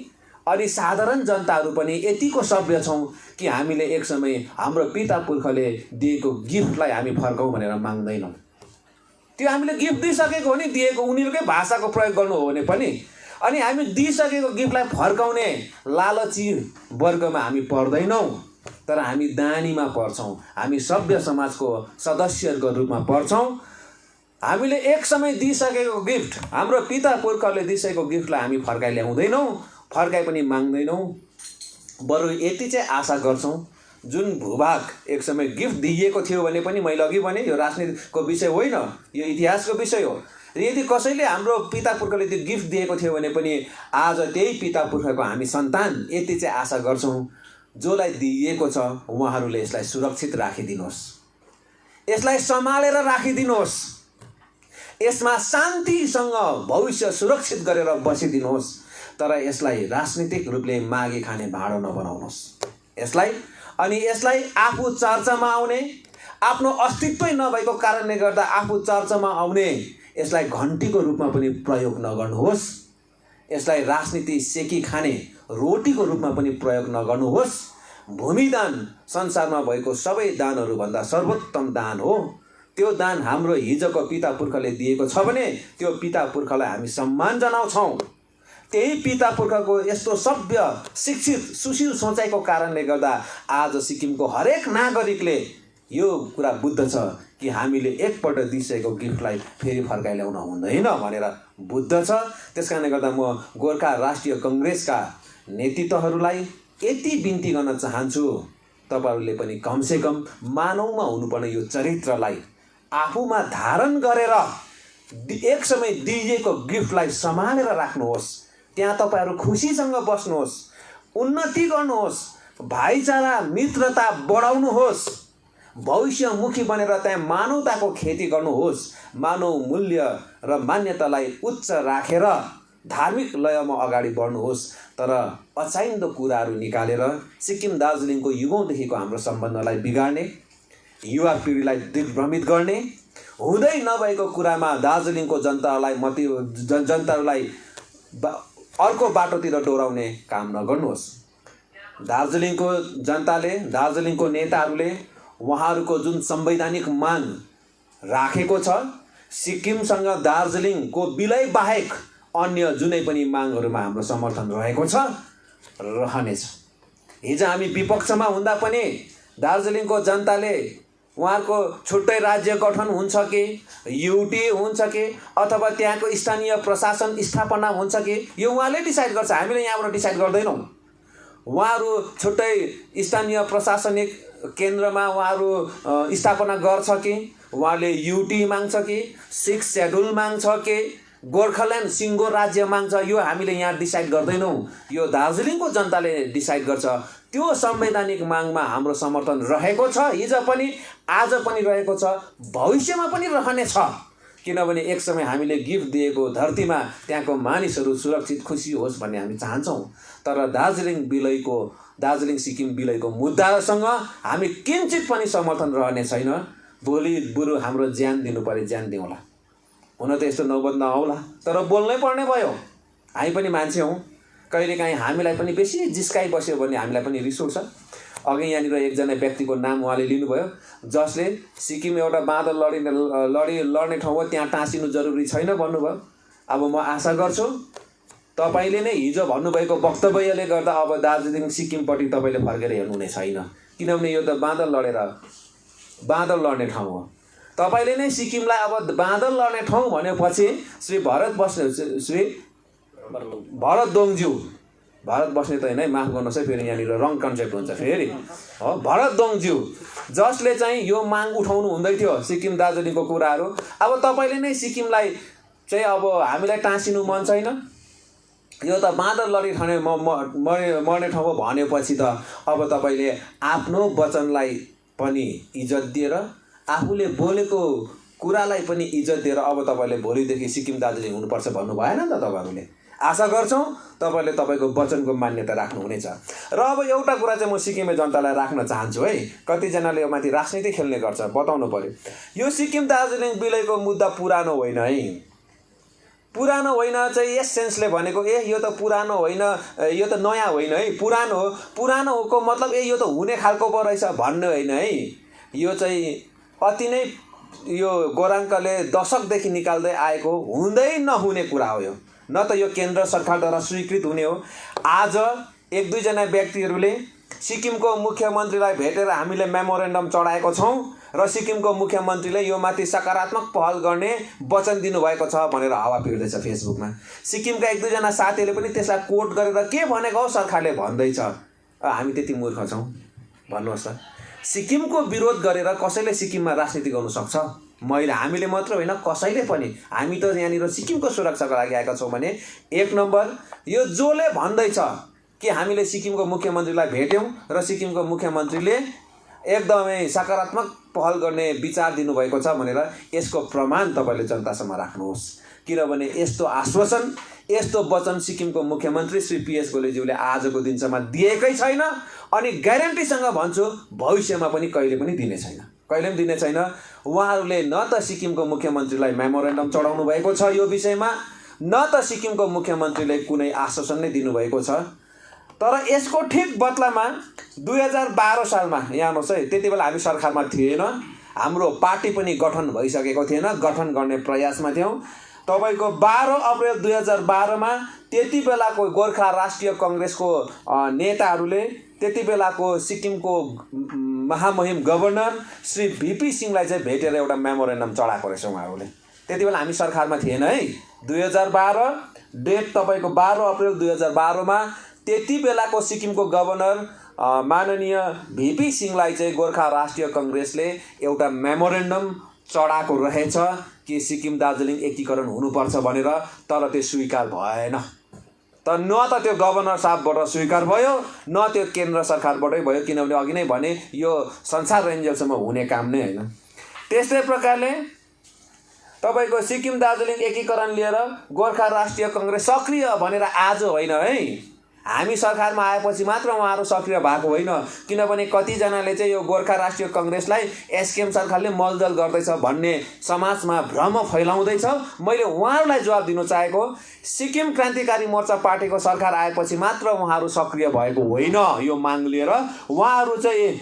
अनि साधारण जनताहरू पनि यतिको सभ्य छौँ कि हामीले एक समय हाम्रो पिता पुर्खाले दिएको गिफ्टलाई हामी फर्काउँ भनेर माग्दैनौँ। त्यो हामीले गिफ्ट दिइसकेको हो नि, दिएको उनीहरूकै भाषाको प्रयोग गर्नु हो भने पनि, अनि हामी दिइसकेको गिफ्टलाई फर्काउने लालची वर्गमा हामी पर्दैनौँ, तर हामी दानीमा पर्छौँ, हामी सभ्य समाजको सदस्यहरूको रूपमा पर्छौँ। हामीले एक समय दिइसकेको गिफ्ट, हाम्रो पिता पुर्खाले दिइसकेको गिफ्टलाई हामी फर्काइ ल्याउँदैनौँ, फर्काइ पनि माग्दैनौँ। बरु यति चाहिँ आशा गर्छौँ, जुन भूभाग एक समय गिफ्ट दिइएको थियो भने पनि, मैले अघि भने यो राजनीतिको विषय होइन, यो इतिहासको विषय हो। र यदि कसैले हाम्रो पिता पुर्खाले त्यो गिफ्ट दिएको थियो भने पनि आज त्यही पिता पुर्खाको हामी सन्तान यति चाहिँ आशा गर्छौँ, जसलाई दिइएको छ उहाँहरूले यसलाई सुरक्षित राखिदिनुहोस्, यसलाई सम्हालेर राखिदिनुहोस्, यसमा शान्तिसँग भविष्य सुरक्षित गरेर बसिदिनुहोस्। तर यसलाई राजनीतिक रूपले मागी खाने भाँडो नबनाउनुहोस् यसलाई आफू चर्चामा आउने, आफ्नो अस्तित्वै नभएको कारणले गर्दा आफू चर्चामा आउने यसलाई घन्टीको रूपमा पनि प्रयोग नगर्नुहोस्, यसलाई राजनीति सेकी खाने रोटीको रूपमा पनि प्रयोग नगर्नुहोस्। भूमिदान संसारमा भएको सबै दानहरूभन्दा सर्वोत्तम दान हो। त्यो दान हाम्रो हिजोको पिता पुर्खाले दिएको छ भने त्यो पिता पुर्खालाई हामी सम्मान जनाउँछौँ। त्यही पिता पुर्खाको यस्तो सभ्य, शिक्षित, सुशील सोचाइको कारणले गर्दा आज सिक्किमको हरेक नागरिकले यो कुरा बुझ्दछ कि हामीले एकपल्ट दिइसकेको गिफ्टलाई फेरि फर्काइ ल्याउन हुँदैन भनेर बुझ्दछ। त्यसकारणले गर्दा म गोर्खा राष्ट्रिय कङ्ग्रेसका नेतृत्वहरूलाई यति बिन्ती गर्न चाहन्छु, तपाईँहरूले पनि कमसेकम मानवमा हुनुपर्ने यो चरित्रलाई आफूमा धारण गरेर एक समय दिइएको गिफ्टलाई सम्हालेर राख्नुहोस्। त्यहाँ तपाईँहरू खुसीसँग बस्नुहोस्, उन्नति गर्नुहोस्, भाइचारा मित्रता बढाउनुहोस्, भविष्यमुखी बनेर त्यहाँ मानवताको खेती गर्नुहोस्। मानव मूल्य र मान्यतालाई उच्च राखेर धार्मिक लयमा अगाडि बढ्नुहोस्। तर अचाहिँदो कुराहरू निकालेर सिक्किम दार्जिलिङको युगौँदेखिको हाम्रो सम्बन्धलाई बिगार्ने, युवा पिँढीलाई दिग्भ्रमित गर्ने, हुँदै नभएको कुरामा दार्जिलिङको जनताहरूलाई अर्को बाटोतिर डोराउने काम नगर्नुहोस्। दार्जिलिङको जनताले, दार्जिलिङको नेताहरूले उहाँहरूको जुन संवैधानिक माग राखेको छ, सिक्किमसँग दार्जिलिङको विलय बाहेक अन्य जुनै पनि मागहरूमा हाम्रो समर्थन रहेको छ, रहनेछ। हिजो हामी विपक्षमा हुँदा पनि दार्जिलिङको जनताले उहाँहरूको छुट्टै राज्य गठन हुन्छ कि, युटी हुन्छ कि, अथवा त्यहाँको स्थानीय प्रशासन स्थापना हुन्छ कि, यो उहाँले डिसाइड गर्छ, हामीले यहाँबाट डिसाइड गर्दैनौँ। उहाँहरू छुट्टै स्थानीय प्रशासनिक केन्द्रमा उहाँहरू स्थापना गर्छ कि, उहाँले युटी माग्छ कि, 6 शेड्युल माग्छ कि, गोर्खाल्यान्ड सिङ्गो राज्य माग्छ, यो हामीले यहाँ डिसाइड गर्दैनौँ। यो दार्जिलिङको जनताले डिसाइड गर्छ। त्यो संवैधानिक मागमा हाम्रो समर्थन रहेको छ, हिजो पनि आज पनि रहेको छ, भविष्यमा पनि रहनेछ। किनभने एक समय हामीले गिफ्ट दिएको धरतीमा त्यहाँको मानिसहरू सुरक्षित खुसी होस् भन्ने हामी चाहन्छौँ। तर दार्जिलिङ सिक्किम विलयको मुद्दासँग हामी किञ्चित पनि समर्थन रहने छैन। भोलि बरु हाम्रो ज्यान दिनु परे ज्यान दिउँला, हुन त यस्तो नौबत नआउला, तर बोल्नै पर्ने भयो। हामी पनि मान्छे हौँ, कहिलेकाहीँ हामीलाई पनि बेसी जिस्काइ बस्यो भने हामीलाई पनि रिस उठ्छ। अघि यहाँनिर एकजना व्यक्तिको नाम उहाँले लिनुभयो, जसले सिक्किम एउटा बाँदर लड्ने ठाउँ हो, त्यहाँ टाँसिनु जरुरी छैन भन्नुभयो। अब म आशा गर्छु तपाईँले नै हिजो भन्नुभएको वक्तव्यले गर्दा अब दार्जिलिङ सिक्किमपट्टि तपाईँले फर्केर हेर्नुहुने छैन, किनभने यो त बाँदर लड्ने ठाउँ हो। तपाईँले नै सिक्किमलाई अब बाँदर लड्ने ठाउँ भनेपछि श्री भरत दोङज्यू, भारत बस्ने त होइन है, माफ गर्नुहोस् है, फेरि यहाँनिर रङ कन्सेप्ट हुन्छ फेरि हो। भरत दोङज्यू जसले चाहिँ यो माग उठाउनु हुँदै थियो सिक्किम दार्जिलिङको कुराहरू, अब तपाईँले नै सिक्किमलाई चाहिँ अब हामीलाई टाँसिनु मन छैन, यो त बाँदर लडी मर्ने ठाउँ हो भनेपछि त अब तपाईँले आफ्नो वचनलाई पनि इज्जत दिएर, आफूले बोलेको कुरालाई पनि इज्जत दिएर अब तपाईँले भोलिदेखि सिक्किम दार्जिलिङ हुनुपर्छ भन्नु भएन नि त तपाईँहरूले। आशा गर्छौँ तपाईँले तपाईँको वचनको मान्यता राख्नुहुनेछ। र अब एउटा कुरा चाहिँ म सिक्किमे जनतालाई राख्न चाहन्छु है, कतिजनाले यो माथि राजनीति खेल्ने गर्छ, बताउनु पर्यो। यो सिक्किम दार्जिलिङ विलयको मुद्दा पुरानो होइन है, पुरानो होइन चाहिँ यस सेन्सले भनेको यो त पुरानो होइन, यो त नयाँ होइन है, पुरानो हो। पुरानोको मतलब यो त हुने खालको पो रहेछ भन्ने होइन है। यो चाहिँ अति नै यो गोराङ्कले दशकदेखि निकाल्दै आएको हुँदै नहुने कुरा हो। यो न त यो केन्द्र सरकारद्वारा स्वीकृत हुने हो। आज 1-2 व्यक्तिहरूले सिक्किमको मुख्यमन्त्रीलाई भेटेर हामीले मेमोरेन्डम चढाएको छौँ र सिक्किमको मुख्यमन्त्रीले यो माथि सकारात्मक पहल गर्ने वचन दिनुभएको छ भनेर हावा पिर्दैछ फेसबुकमा। सिक्किमका 1-2 साथीहरूले पनि त्यसलाई कोट गरेर के भनेको हो सरकारले भन्दैछ। हामी त्यति मूर्ख छौँ भन्नुहोस् त? सिक्किमको विरोध गरेर कसैले सिक्किममा राजनीति गर्नु सक्छ? मैले हामीले मात्र होइन कसैले पनि हामी त यहाँनिर सिक्किमको सुरक्षाको लागि आएका छौँ भने 1 नम्बर यो जसले भन्दैछ कि हामीले सिक्किमको मुख्यमन्त्रीलाई भेट्यौँ र सिक्किमको मुख्यमन्त्रीले एकदमै सकारात्मक पहल गर्ने विचार दिनुभएको छ भनेर यसको प्रमाण तपाईँले जनतासम्म राख्नुहोस्। किनभने यस्तो आश्वासन यस्तो वचन सिक्किमको मुख्यमन्त्री श्री PS गोलेज्यूले आजको दिनसम्म दिएकै छैन अनि ग्यारेन्टीसँग भन्छु भविष्यमा पनि कहिले पनि दिने छैन, कहिले पनि दिने छैन। उहाँहरूले न त सिक्किमको मुख्यमन्त्रीलाई मेमोरेन्डम चढाउनु भएको छ यो विषयमा, न त सिक्किमको मुख्यमन्त्रीले कुनै आश्वासन नै दिनुभएको छ। तर यसको ठिक बदलामा 2012 सालमा यहाँ हेर्नुहोस् है, त्यति बेला हामी सरकारमा थिएन, हाम्रो पार्टी पनि गठन भइसकेको थिएन, गठन गर्ने प्रयासमा थियौँ। तपाईँको 12 अप्रिल 2012 मा त्यति बेलाको गोर्खा राष्ट्रिय कङ्ग्रेसको नेताहरूले त्यति बेलाको सिक्किमको महामहिम गभर्नर श्री VP सिंहलाई चाहिँ भेटेर एउटा मेमोरेन्डम चढाएको रहेछ उहाँहरूले। त्यति बेला हामी सरकारमा थिएन है। 2012 डेट तपाईँको 12 अप्रिल 2012 मा त्यति बेलाको सिक्किमको गभर्नर माननीय VP सिंहलाई चाहिँ गोर्खा राष्ट्रिय कङ्ग्रेसले एउटा मेमोरेन्डम चढाएको रहेछ कि सिक्किम दार्जिलिङ एकीकरण हुनुपर्छ भनेर, तर त्यो स्वीकार भएन। त न त त्यो गभर्नर साहबबाट स्वीकार भयो न त्यो केन्द्र सरकारबाटै भयो, किनभने अघि नै भने यो संसार रेन्जेलसम्म हुने काम नै होइन। त्यस्तै प्रकारले तपाईँको सिक्किम दार्जिलिङ एकीकरण लिएर गोर्खा राष्ट्रिय कङ्ग्रेस सक्रिय भनेर आज होइन है, हामी सरकारमा आएपछि मात्र उहाँहरू सक्रिय भएको होइन। किनभने कतिजनाले चाहिँ यो गोर्खा राष्ट्रिय कङ्ग्रेसलाई SKM सरकारले मलदल गर्दैछ भन्ने समाजमा भ्रम फैलाउँदैछ। मैले उहाँहरूलाई जवाब दिन चाहेको, सिक्किम क्रान्तिकारी मोर्चा पार्टीको सरकार आएपछि मात्र उहाँहरू सक्रिय भएको होइन। यो माग लिएर उहाँहरू चाहिँ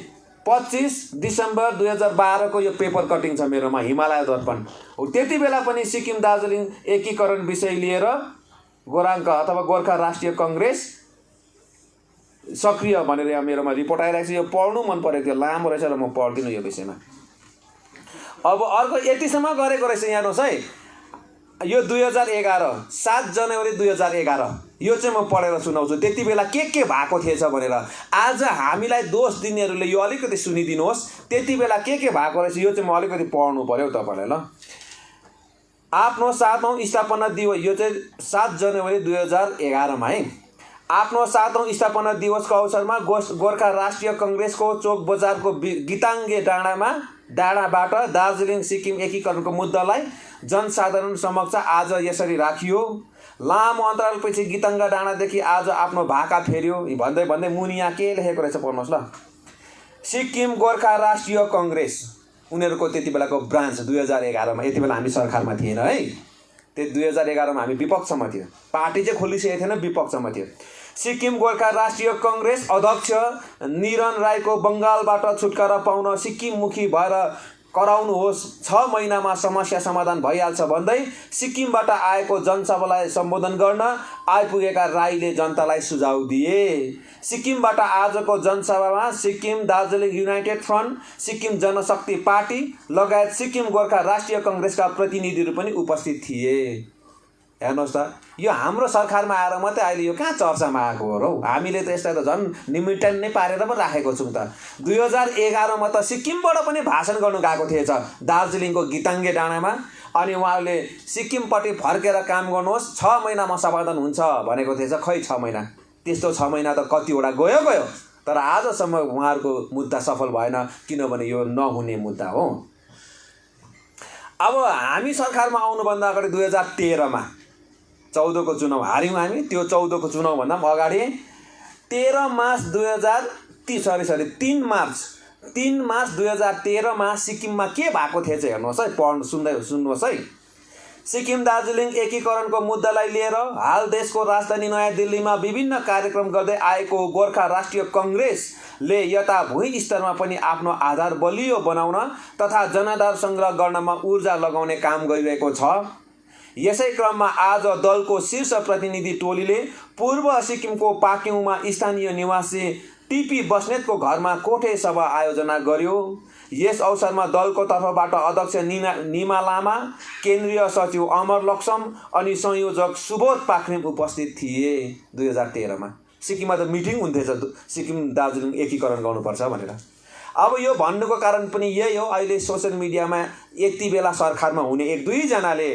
25 डिसेम्बर 2012 को यो पेपर कटिङ छ मेरोमा, हिमालय दर्पण, त्यति बेला पनि सिक्किम दार्जिलिङ एकीकरण विषय लिएर गोराङ्क अथवा गोर्खा राष्ट्रिय कङ्ग्रेस सक्रिय भनेर यहाँ मेरोमा रिपोर्ट आइरहेको छ। यो पढ्नु मन परेको थियो, लामो रहेछ र म पढ्दिनँ यो विषयमा। अब अर्को यतिसम्म गरेको रहेछ यहाँ हेर्नुहोस् है, यो 2011 7 जनवरी 2011 यो चाहिँ म पढेर सुनाउँछु त्यति बेला के भएको थिएछ भनेर। आज हामीलाई दोष दिनेहरूले यो अलिकति सुनिदिनुहोस्, त्यति बेला के भएको रहेछ यो चाहिँ म अलिकति पढ्नु पर्यो तपाईँलाई। ल, आफ्नो 7औं स्थापना दिवस, यो चाहिँ 7 जनवरी 2011 मा है, आफ्नो 7औं स्थापना दिवसको अवसरमा गोर्खा राष्ट्रिय कङ्ग्रेसको चोक बजारको गिताङ्गे डाँडाबाट दार्जिलिङ सिक्किम एकीकरणको मुद्दालाई जनसाधारण समक्ष आज यसरी राखियो। लामो अन्तरालपछि गिताङ्गा डाँडादेखि आज आफ्नो भाका फेर्यो भन्दै भन्दै मुनि यहाँ के लेखेको रहेछ पढ्नुहोस् ल। सिक्किम गोर्खा राष्ट्रिय कङ्ग्रेस उनीहरूको त्यति बेलाको ब्रान्च 2011 मा, यति बेला हामी सरकारमा थिएन है, त्यो 2011 मा हामी विपक्षमा थियो, पार्टी चाहिँ खोलिसकेको थिएन, विपक्षमा थियो। सिक्किम गोर्खा राष्ट्रिय कङ्ग्रेस अध्यक्ष निरन राईको बङ्गालबाट छुटकारा पाउन सिक्किममुखी भएर कराउनुहोस्, 6 महिनामा समस्या समाधान भइहाल्छ भन्दै सिक्किमबाट आएको जनसभालाई सम्बोधन गर्न आइपुगेका राईले जनतालाई सुझाव दिए। सिक्किमबाट आजको जनसभामा सिक्किम दार्जिलिङ युनाइटेड फ्रन्ट, सिक्किम जनशक्ति पार्टी लगायत सिक्किम गोर्खा राष्ट्रिय कङ्ग्रेसका प्रतिनिधिहरू पनि उपस्थित थिए। हेर्नुहोस् त, यो हाम्रो सरकारमा आएर मात्रै अहिले यो कहाँ चर्चामा आएको हो र हौ। हामीले त यसलाई त झन् निमिटन नै पारेर पो राखेको छौँ त। 2011 मा त सिक्किमबाट पनि भाषण गर्नु गएको थिएछ दार्जिलिङको गिताङ्गे डाँडामा, अनि उहाँहरूले सिक्किमपट्टि फर्केर काम गर्नुहोस्, 6 महिनामा समाधान हुन्छ भनेको थिएछ। खै 6 महिना, त्यस्तो 6 महिना त कतिवटा गयो, तर आजसम्म उहाँहरूको मुद्दा सफल भएन, किनभने यो नहुने मुद्दा हो। अब हामी सरकारमा आउनुभन्दा अगाडि 2013 मा 14 को चुनाव हार्यौँ हामी। त्यो 14 को चुनावभन्दा पनि अगाडि 3 मार्च 2013 मा सिक्किममा के भएको थिएछ हेर्नुहोस् है, सुन्नुहोस् है। सिक्किम दार्जिलिङ एकीकरणको मुद्दालाई लिएर हाल देशको राजधानी नयाँ दिल्लीमा विभिन्न कार्यक्रम गर्दै आएको गोर्खा राष्ट्रिय कङ्ग्रेसले यता भुइँ स्तरमा पनि आफ्नो आधार बलियो बनाउन तथा जनाधार सङ्ग्रह गर्नमा ऊर्जा लगाउने काम गरिरहेको छ। यसै क्रममा आज दलको शीर्ष प्रतिनिधि टोलीले पूर्व सिक्किमको पाक्योङमा स्थानीय निवासी टिपी बस्नेतको घरमा कोठे सभा आयोजना गर्यो। यस अवसरमा दलको तर्फबाट अध्यक्ष निमा लामा, केन्द्रीय सचिव अमर लक्ष्म अनि संयोजक सुबोध पाख्रिम उपस्थित थिए। 2013 मा सिक्किममा त मिटिङ हुन्थेछ सिक्किम दार्जिलिङ एकीकरण गर्नुपर्छ भनेर। अब यो भन्नुको कारण पनि यही हो, अहिले सोसियल मिडियामा यति बेला सरकारमा हुने एक दुईजनाले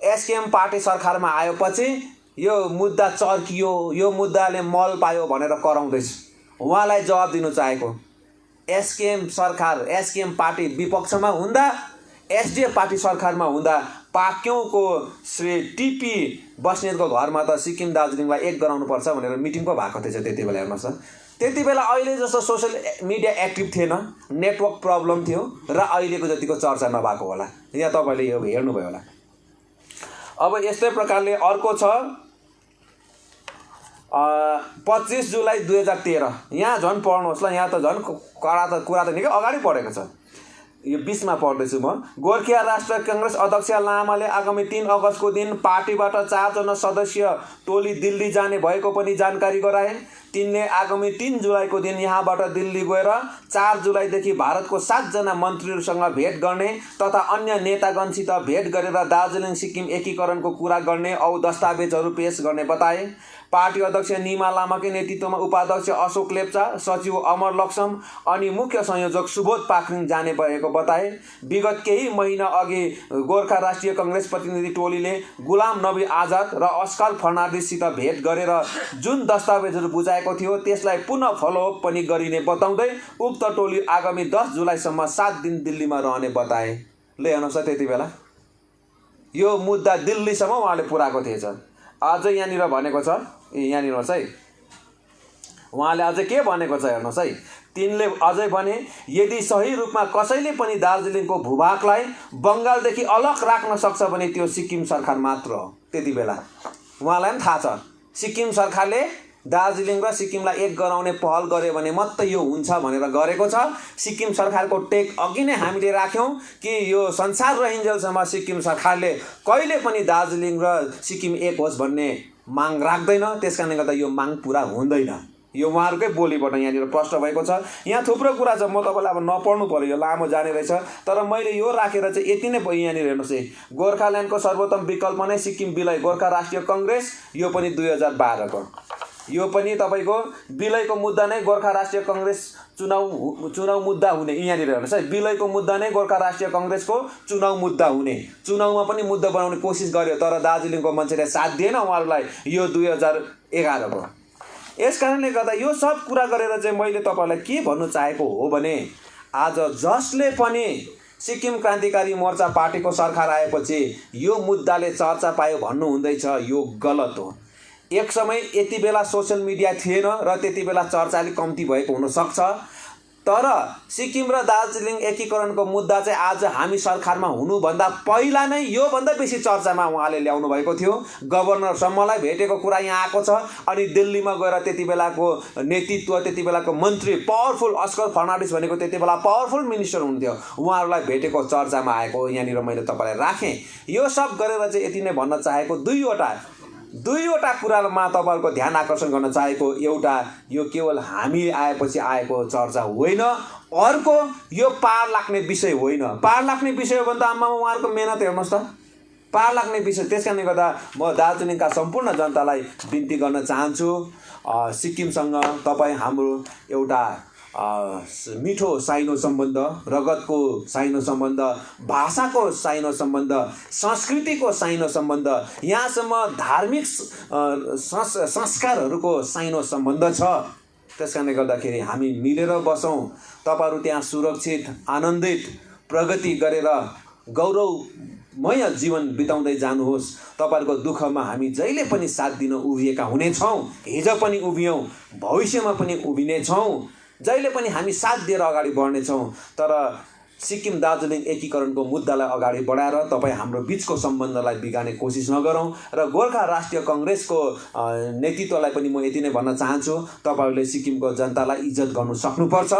एसकेएम पार्टी सरकारमा आएपछि यो मुद्दा चर्कियो, यो मुद्दाले मल पायो भनेर कराउँदैछ। उहाँलाई जवाब दिनु चाहेको, एसकेएम सरकार, एसकेएम पार्टी विपक्षमा हुँदा, एसडिएफ पार्टी सरकारमा हुँदा पाक्योङको श्री टिपी बस्नेतको घरमा त सिक्किम दार्जिलिङलाई एक गराउनुपर्छ भनेर मिटिङ पो भएको थिएछ त्यति बेला। हेर्नुहोस् त, त्यति बेला अहिले जस्तो सोसियल मिडिया एक्टिभ थिएन, नेटवर्क प्रब्लम थियो र अहिलेको जतिको चर्चा नभएको होला। यहाँ तपाईँले यो हेर्नुभयो होला। अब यस्तै प्रकारले अर्को छ 25 जुलाई 2013। यहाँ झन् पढ्नुहोस् ल, यहाँ त झन् कुरा त निकै अगाडि पढेको छ। यो 20 मा पढ्दैछु म। गोर्खा राष्ट्रिय कांग्रेस अध्यक्ष लामाले आगामी 3 अगस्तको दिन पार्टीबाट 4 जना सदस्य टोली दिल्ली जाने भएको पनि जानकारी गराए। तिनले आगामी 3 जुलाईको दिन यहाँबाट दिल्ली गएर 4 जुलाईदेखि भारतको 7 जना मन्त्रीहरूसँग भेट गर्ने तथा अन्य नेतागणसित भेट गरेर दार्जिलिङ सिक्किम एकीकरणको कुरा गर्ने औ दस्तावेजहरू पेश गर्ने बताए। पार्टी अध्यक्ष निमा लामाकै नेतृत्वमा उपाध्यक्ष अशोक लेप्चा, सचिव अमर लक्ष्म अनि मुख्य संयोजक सुबोध पाखरिङ जाने भएको बताए। विगत केही महिना अघि गोर्खा राष्ट्रिय कांग्रेस प्रतिनिधि टोलीले गुलाम नबी आजाद र अस्काल फर्नान्डिससित भेट गरेर जुन दस्तावेजहरू बुझाएको थियो त्यसलाई पुनः फलोअप पनि गरिने बताउँदै उक्त टोली आगामी 10 जुलाईसम्म 7 दिन दिल्लीमा रहने बताए। ल हेर्नुहोस् त, त्यति बेला यो मुद्दा दिल्लीसम्म उहाँले पुर्याएको थिएछ। अझै यहाँनिर भनेको छ, यहाँनिर हेर्नुहोस् है, उहाँले अझै के भनेको छ हेर्नुहोस् है। तिनले अझै भने यदि सही रूपमा कसैले पनि दार्जिलिङको भूभागलाई बङ्गालदेखि अलग राख्न सक्छ भने त्यो सिक्किम सरकार मात्र हो। त्यति बेला उहाँलाई पनि थाहा छ, सिक्किम सरकारले दार्जिलिङ र सिक्किमलाई एक गराउने पहल गर्यो भने मात्र यो हुन्छ भनेर गरेको छ। सिक्किम सरकारको टेक अघि नै हामीले राख्यौँ कि यो संसार रहिन्जेलसम्म सिक्किम सरकारले कहिले पनि दार्जिलिङ र सिक्किम एक होस् भन्ने माग राख्दैन। त्यसकारणले गर्दा यो माग पुरा हुँदैन। यो उहाँहरूकै बोलीबाट यहाँनिर प्रश्न भएको छ। यहाँ थुप्रो कुरा छ, म तपाईँलाई अब नपढ्नु पर्यो, यो लामो जाने रहेछ। तर मैले यो राखेर चाहिँ यति नै यहाँनिर हेर्नुहोस् है, गोर्खाल्यान्डको सर्वोत्तम विकल्प नै सिक्किम विलय, गोर्खा राष्ट्रिय कांग्रेस, यो पनि 2012 को। यो पनि तपाईँको विलयको मुद्दा नै गोर्खा राष्ट्रिय कांग्रेस चुनाव मुद्दा हुने। यहाँनिर हेर्नुहोस् है, विलयको मुद्दा नै गोर्खा राष्ट्रिय कांग्रेसको चुनाव मुद्दा हुने, चुनावमा पनि मुद्दा बनाउने कोसिस गर्यो तर दार्जिलिङको मान्छेले साथ दिएन उहाँहरूलाई। यो 2011 को। यस कारणले गर्दा यो सब कुरा गरेर चाहिँ मैले तपाईँलाई के भन्नु चाहेको हो भने आज जसले पनि सिक्किम क्रान्तिकारी मोर्चा पार्टीको सरकार आएपछि यो मुद्दाले चर्चा पायो भन्नु हुँदैछ, यो गलत हो। एक समय यति बेला सोसियल मिडिया थिएन र त्यति बेला चर्चा अलिक कम्ती भएको हुनसक्छ, तर सिक्किम र दार्जिलिङ एकीकरणको मुद्दा चाहिँ आज हामी सरकारमा हुनुभन्दा पहिला नै योभन्दा बेसी चर्चामा उहाँले ल्याउनु भएको थियो। गभर्नरसम्मलाई भेटेको कुरा यहाँ आएको छ। अनि दिल्लीमा गएर त्यति बेलाको नेतृत्व, त्यति बेलाको मन्त्री, पावरफुल अस्कर फर्नान्डिस भनेको त्यति बेला पावरफुल मिनिस्टर हुनुहुन्थ्यो, उहाँहरूलाई भेटेको चर्चामा आएको यहाँनिर मैले तपाईँलाई राखेँ। यो सब गरेर चाहिँ यति नै भन्न चाहेको, दुईवटा कुरामा तपाईँहरूको ध्यान आकर्षण गर्न चाहेको। एउटा, यो केवल हामी आएपछि आएको चर्चा होइन। अर्को, यो पार लाग्ने विषय होइन। पार लाग्ने विषय हो भने त आम्मामा उहाँहरूको मेहनत हेर्नुहोस् त, पार लाग्ने विषय। त्यस कारणले गर्दा म दार्जिलिङका सम्पूर्ण जनतालाई बिन्ती गर्न चाहन्छु, सिक्किमसँग तपाईँ हाम्रो एउटा मिठो साइनो सम्बन्ध, रगतको साइनो सम्बन्ध, भाषाको साइनो सम्बन्ध, संस्कृतिको साइनो सम्बन्ध, यहाँसम्म धार्मिक संस्कारहरूको साइनो सम्बन्ध छ। त्यस कारणले गर्दाखेरि हामी मिलेर बसौँ। तपाईँहरू त्यहाँ सुरक्षित, आनन्दित, प्रगति गरेर गौरवमय जीवन बिताउँदै जानुहोस्। तपाईँहरूको दुःखमा हामी जहिले पनि साथ दिन उभिएका हुनेछौँ। हिजो पनि उभियौँ, भविष्यमा पनि उभिनेछौँ। जहिले पनि हामी साथ दिएर अगाडि बढ्नेछौँ। तर सिक्किम दार्जिलिङ एकीकरणको मुद्दालाई अगाडि बढाएर तपाईँ हाम्रो बिचको सम्बन्धलाई बिगार्ने कोसिस नगरौँ। र गोर्खा राष्ट्रिय कांग्रेसको नेतृत्वलाई पनि म यति नै भन्न चाहन्छु, तपाईँहरूले सिक्किमको जनतालाई इज्जत गर्नु सक्नुपर्छ।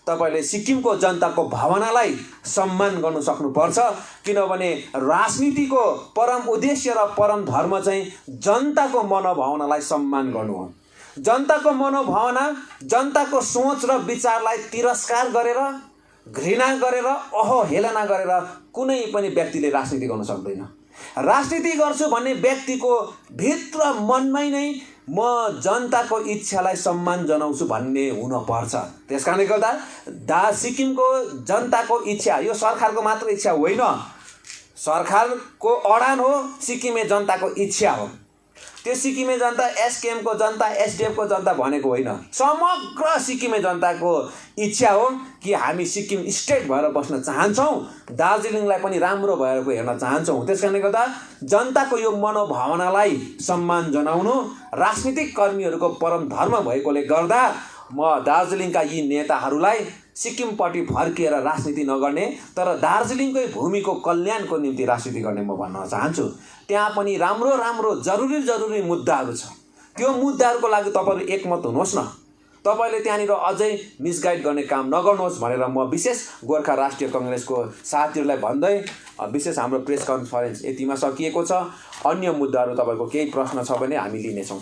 तपाईँले सिक्किमको जनताको भावनालाई सम्मान गर्नु सक्नुपर्छ। किनभने राजनीतिको परम उद्देश्य र परम धर्म चाहिँ जनताको मनोभावनालाई सम्मान गर्नु हो। जनताको मनोभावना, जनताको सोच र विचारलाई तिरस्कार गरेर, घृणा गरेर, अवहेलना गरेर कुनै पनि व्यक्तिले राजनीति गर्न सक्दैन। राजनीति गर्छु भन्ने व्यक्तिको भित्र मनमै नै म जनताको इच्छालाई सम्मान जनाउँछु भन्ने हुनपर्छ। त्यस कारणले गर्दा सिक्किमको जनताको इच्छा यो सरकारको मात्र इच्छा होइन, सरकारको अडान हो सिक्किमे जनताको इच्छा हो। त्यो सिक्किमे जनता एसकेएमको जनता एसडिएफको जनता भनेको होइन, समग्र सिक्किमे जनताको इच्छा हो कि हामी सिक्किम स्टेट भएर बस्न चाहन्छौँ, दार्जिलिङलाई पनि राम्रो भएको हेर्न चाहन्छौँ। त्यस कारणले गर्दा जनताको यो मनोभावनालाई सम्मान जनाउनु राजनीतिक कर्मीहरूको परम धर्म भएकोले गर्दा म दार्जिलिङका यी नेताहरूलाई सिक्किमपट्टि फर्किएर राजनीति नगर्ने तर दार्जिलिङकै भूमिको कल्याणको निम्ति राजनीति गर्ने म भन्न चाहन्छु। त्यहाँ पनि राम्रो राम्रो जरुरी मुद्दाहरू छ, त्यो मुद्दाहरूको लागि तपाईँहरू एकमत हुनुहोस् न। तपाईँले त्यहाँनिर अझै मिसगाइड गर्ने काम नगर्नुहोस् भनेर म विशेष गोर्खा राष्ट्रिय कङ्ग्रेसको साथीहरूलाई भन्दै विशेष हाम्रो प्रेस कन्फरेन्स यतिमा सकिएको छ। अन्य मुद्दाहरू तपाईँको केही प्रश्न छ भने हामी लिनेछौँ।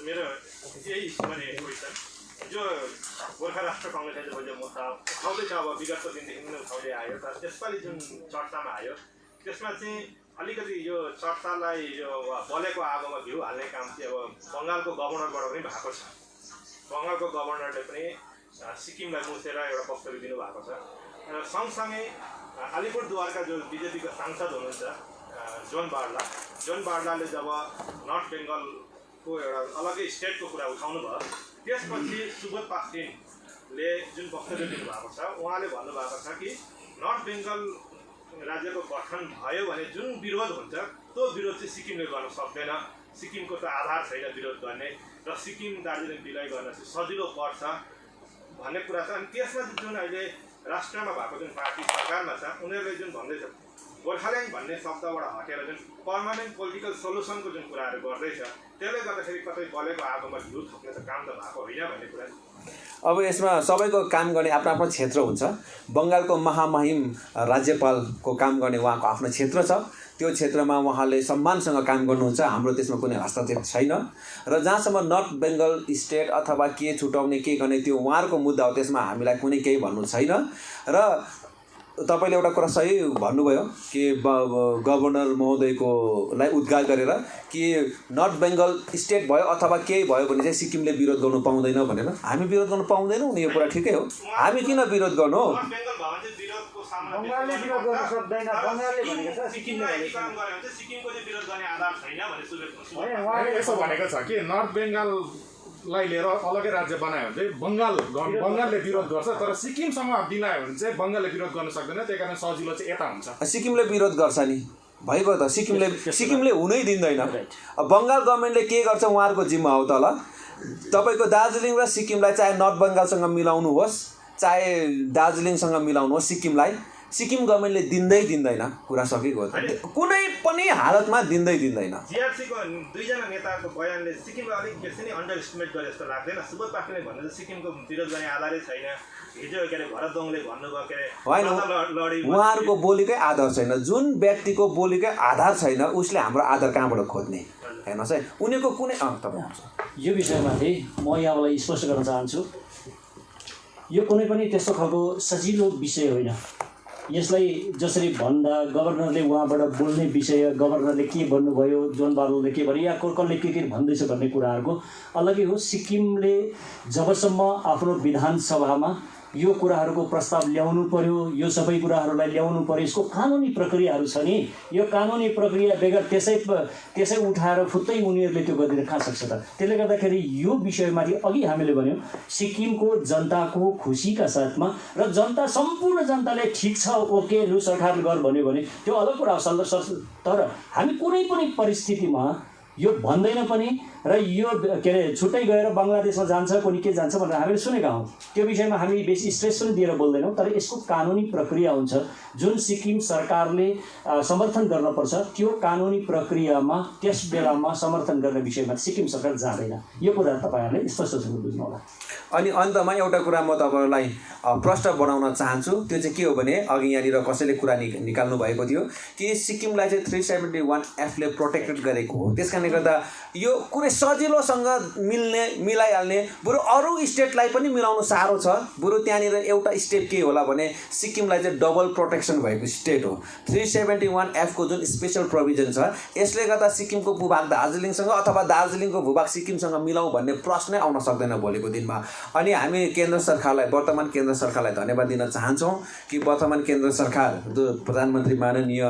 मेरो यही जो गोर्खा राष्ट्र कङ्ग्रेसले जो मुद्दा उठाउँदैछ, अब विगतको दिनदेखि नै उठाउँदै आयो, तर त्यसपालि जुन चर्चामा आयो त्यसमा चाहिँ अलिकति यो चर्चालाई यो बलेको आगोमा घिउ हाल्ने काम चाहिँ अब बङ्गालको गभर्नरबाट पनि भएको छ। बङ्गालको गभर्नरले पनि सिक्किमलाई मुसेर एउटा वक्तव्य दिनुभएको छ। सँगसँगै अलिपुरद्वारका जो बिजेपीको सांसद हुनुहुन्छ जोन बार्लाले जब नर्थ बेङ्गलको एउटा अलग्गै स्टेटको कुरा उठाउनु भयो, त्यसपछि सुबोध पाक्सिनले जुन वक्तव्य दिनुभएको छ, उहाँले भन्नुभएको छ कि नर्थ बेङ्गल राज्यको गठन भयो भने जुन विरोध हुन्छ त्यो विरोध चाहिँ सिक्किमले गर्न सक्दैन, सिक्किमको त आधार छैन विरोध गर्ने र सिक्किम दार्जिलिङ विलय गर्न चाहिँ सजिलो पर्छ भन्ने कुरा छ। अनि त्यसमा जुन अहिले राष्ट्रमा भएको जुन पार्टी सरकारमा छ उनीहरूले जुन भन्दैछ गोर्खाल्यान्ड भन्ने शब्दबाट हटेर जुन पर्मानेन्ट पोलिटिकल सोल्युसनको जुन कुराहरू गर्दैछ, त्यसले गर्दाखेरि कतै बलेको आगोमा घिउ थप्ने त काम त भएको होइन भन्ने कुरा। अब यसमा सबैको काम गर्ने आफ्नो आफ्नो क्षेत्र हुन्छ। बङ्गालको महामहिम राज्यपालको काम गर्ने उहाँको आफ्नो क्षेत्र छ, त्यो क्षेत्रमा उहाँले सम्मानसँग काम गर्नुहुन्छ, हाम्रो त्यसमा कुनै हस्तक्षेप छैन। र जहाँसम्म नर्थ बेङ्गल स्टेट अथवा के छुटाउने के गर्ने त्यो उहाँहरूको मुद्दा हो, त्यसमा हामीलाई कुनै केही भन्नु छैन। र तपाईँले एउटा कुरा सही भन्नुभयो कि गभर्नर महोदयकोलाई उद्घार गरेर कि नर्थ बेङ्गल स्टेट भयो अथवा केही भयो भने चाहिँ सिक्किमले विरोध गर्नु पाउँदैन भनेर। हामी विरोध गर्नु पाउँदैनौँ नि, यो कुरा ठिकै हो। हामी किन विरोध गर्नु? यसो भनेको छ कि नर्थ बेङ्गललाई लिएर अलग्गै राज्य बनायो भने चाहिँ बङ्गालले विरोध गर्छ, तर सिक्किमसँग मिलायो भने चाहिँ बङ्गालले विरोध गर्न सक्दैन। त्यही कारण सजिलो चाहिँ यता हुन्छ। सिक्किमले विरोध गर्छ नि, भइगयो त। सिक्किमले हुनै दिँदैन। बङ्गाल गभर्मेन्टले के गर्छ उहाँहरूको जिम्मा हो त। ल तपाईँको दार्जिलिङ र सिक्किमलाई चाहे नर्थ बङ्गालसँग मिलाउनु होस् चाहे दार्जिलिङसँग मिलाउनु होस्, सिक्किम गभर्मेन्टले दिँदैन। कुरा सकेको हो त, कुनै पनि हालतमा दिँदैन। जिआरसीको दुईजना नेताको बयानले सिक्किमलाई अलिक बेसी नै अन्डर एस्टिमेट गरे जस्तो लाग्दैन? सुबोध पाक्सिनले भन्नु सिक्किमको विरोध गर्ने आधारै छैन, हिजो के अरे भरत दोङले भन्नुभयो के अरे उहाँहरूको बोलीकै आधार छैन। जुन व्यक्तिको बोलीकै आधार छैन उसले हाम्रो आधार कहाँबाट खोज्ने? हेर्नुहोस् है, उनीहरूको कुनै यो विषयमाथि म यहाँलाई स्पष्ट गर्न चाहन्छु, यो कुनै पनि त्यस्तो खालको सजिलो विषय होइन। यसलाई जसरी भन्दा गभर्नरले उहाँबाट बोल्ने विषय, गभर्नरले के भन्नुभयो, जोन बार्लोले के भन्यो या कसले के भन्दैछ भन्ने कुराहरूको अलग्गै हो। सिक्किमले जबसम्म आफ्नो विधानसभामा यो कुराहरूको प्रस्ताव ल्याउनु पर्यो, यो सबै कुराहरूलाई ल्याउनु पर्यो, यसको कानुनी प्रक्रियाहरू छ नि, यो कानुनी प्रक्रिया बेगर त्यसै उठाएर फुत्तै उनीहरूले त्यो गरिदिन कहाँ सक्छ त? त्यसले गर्दाखेरि यो विषयमाथि अघि हामीले भन्यौँ सिक्किमको जनताको खुसीका साथमा र सम्पूर्ण जनताले ठिक छ ओके लु सरकारले गर भन्यो भने त्यो अलग कुरा हो। तर हामी कुनै पनि परिस्थितिमा यो भन्दैन पनि र यो के अरे छुट्टै गएर बङ्गलादेशमा जान्छ कोही के जान्छ भनेर हामीले सुनेका हौँ। त्यो विषयमा हामी बेसी स्ट्रेस पनि दिएर बोल्दैनौँ, तर यसको कानुनी प्रक्रिया हुन्छ जुन सिक्किम सरकारले समर्थन गर्नुपर्छ। त्यो कानुनी प्रक्रियामा त्यस बेलामा समर्थन गर्ने विषयमा सिक्किम सरकार जाँदैन। यो कुरा तपाईँहरूले स्पष्टसँग बुझ्नु होला। अनि अन्तमा एउटा कुरा म तपाईँहरूलाई प्रश्न बनाउन चाहन्छु, त्यो चाहिँ के हो भने अघि यहाँनिर कसैले कुरा निकाल्नु भएको थियो कि सिक्किमलाई चाहिँ 371F ले प्रोटेक्टेड गरेको हो, त्यस कारणले कारणले गर्दा यो कुनै सजिलोसँग मिलाइहाल्ने बरु अरू स्टेटलाई पनि मिलाउनु साह्रो छ। बरु त्यहाँनिर एउटा स्टेट के होला भने सिक्किमलाई चाहिँ डबल प्रोटेक्सन भएको स्टेट हो। 371F को जुन स्पेसल प्रोभिजन छ यसले गर्दा सिक्किमको भूभाग दार्जिलिङसँग अथवा दार्जिलिङको भूभाग सिक्किमसँग मिलाउँ भन्ने प्रश्नै आउन सक्दैन भोलिको दिनमा। अनि हामी केन्द्र सरकारलाई, वर्तमान केन्द्र सरकारलाई धन्यवाद दिन चाहन्छौँ कि वर्तमान केन्द्र सरकार जो प्रधानमन्त्री माननीय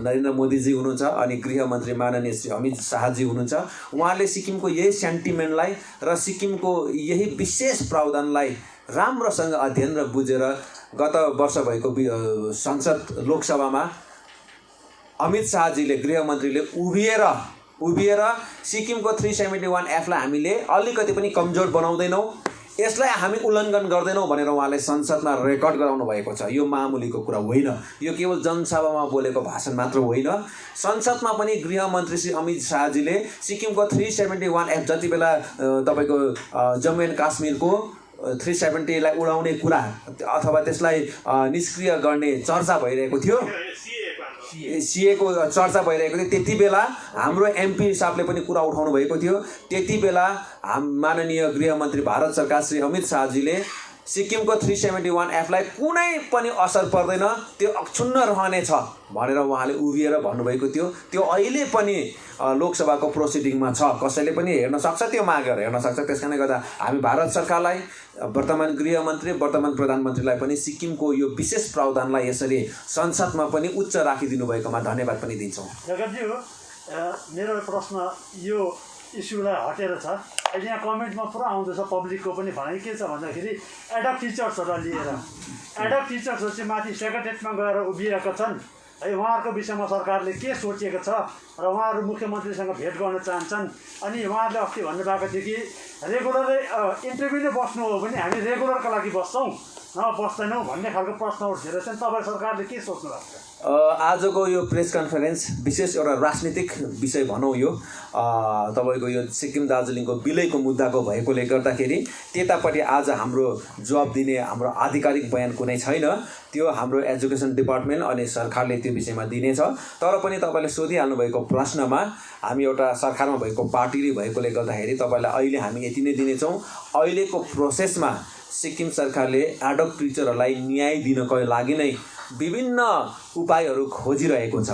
नरेन्द्र मोदीजी हुनुहुन्छ अनि गृहमन्त्री माननीय श्री अमित शाहजी हुनुहुन्छ, उहाँले सिक्किमको यही सेन्टिमेन्टलाई र सिक्किमको यही विशेष प्रावधानलाई राम्रोसँग अध्ययन र बुझेर गत वर्ष भएको संसद लोकसभामा अमित शाहजीले गृहमन्त्रीले उभिएर सिक्किमको 371F लाई हामीले अलिकति पनि कमजोर बनाउँदैनौँ, यसलाई हामी उल्लङ्घन गर्दैनौँ भनेर उहाँले संसदमा रेकर्ड गराउनु भएको छ। यो मामुलीको कुरा होइन, यो केवल जनसभामा बोलेको भाषण मात्र होइन। संसदमा पनि गृहमन्त्री श्री अमित शाहजीले सिक्किमको 371F जति बेला तपाईँको जम्मू एन्ड काश्मीरको 370 लाई उडाउने कुरा अथवा त्यसलाई निष्क्रिय गर्ने चर्चा भइरहेको थियो, सीएको चर्चा भइरहेको थियो, त्यति बेला हाम्रो एमपी हिसाबले पनि कुरा उठाउनु भएको थियो। त्यति बेला माननीय गृहमन्त्री भारत सरकार श्री अमित शाहजीले सिक्किमको 371F लाई कुनै पनि असर पर्दैन, त्यो अक्षुण्ण रहनेछ भनेर उहाँले उभिएर भन्नुभएको थियो। त्यो अहिले पनि लोकसभाको प्रोसिडिङमा छ, कसैले पनि हेर्न सक्छ, त्यो मागेर हेर्न सक्छ। त्यसकारणले गर्दा हामी भारत सरकारलाई, वर्तमान गृहमन्त्री, वर्तमान प्रधानमन्त्रीलाई पनि सिक्किमको यो विशेष प्रावधानलाई यसरी संसदमा पनि उच्च राखिदिनु भएकोमा धन्यवाद पनि दिन्छौँ। जगतजी हो, मेरो प्रश्न यो इस्युलाई हटेर छ। अहिले यहाँ कमेन्टमा पुरा आउँदैछ, पब्लिकको पनि भनाइ के छ भन्दाखेरि एडक टिचर्सहरूलाई लिएर एडक टिचर्सहरू चाहिँ माथि सेक्रेटेरिएटमा गएर उभिएका छन् है। उहाँहरूको विषयमा सरकारले के सोचेको छ र उहाँहरू मुख्यमन्त्रीसँग भेट गर्न चाहन्छन्। अनि उहाँहरूले अस्ति भन्नुभएको थियो कि रेगुलरै इन्टरभ्यू नै बस्नु हो भने हामी रेगुलरको लागि बस्छौँ, बस्दैनौँ भन्ने खालको प्रश्न उठेर चाहिँ तपाईँ सरकारले के सोच्नु भएको छ? आजको यो प्रेस कन्फरेन्स विशेष एउटा राजनीतिक विषय भनौँ, यो तपाईँको यो सिक्किम दार्जिलिङको विलयको मुद्दाको भएकोले गर्दाखेरि त्यतापट्टि आज हाम्रो जवाब दिने हाम्रो आधिकारिक बयान कुनै छैन। त्यो हाम्रो एजुकेसन डिपार्टमेन्ट अनि सरकारले त्यो विषयमा दिनेछ। तर पनि तपाईँले सोधिहाल्नु भएको प्रश्नमा हामी एउटा सरकारमा भएको पार्टी भएकोले गर्दाखेरि तपाईँलाई अहिले हामी यति नै दिनेछौँ। अहिलेको प्रोसेसमा सिक्किम सरकारले एडक टिचरहरूलाई न्याय दिनको लागि नै विभिन्न उपायहरू खोजिरहेको छ।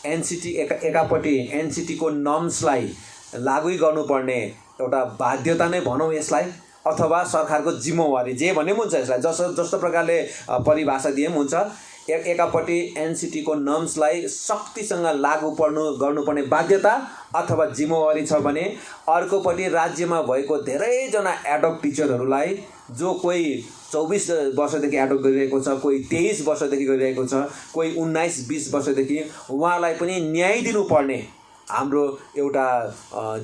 एनसिटी एकापट्टि एनसिटीको नर्म्सलाई लागू गर्नुपर्ने एउटा बाध्यता नै भनौँ यसलाई, अथवा सरकारको जिम्मेवारी जे भने पनि हुन्छ यसलाई, जस्तो प्रकारले परिभाषा दिए पनि हुन्छ। एकापट्टि एनसिटीको नर्म्सलाई सख्तीसँग लागू गर्नुपर्ने बाध्यता अथवा जिम्मेवारी छ भने अर्कोपट्टि राज्यमा भएको धेरैजना एडक टिचरहरूलाई जो कोही 24 वर्षदेखि एडक गरिरहेको छ, कोही 23 वर्षदेखि गरिरहेको छ, कोही 19-20 वर्षदेखि, उहाँलाई पनि न्याय दिनुपर्ने हाम्रो एउटा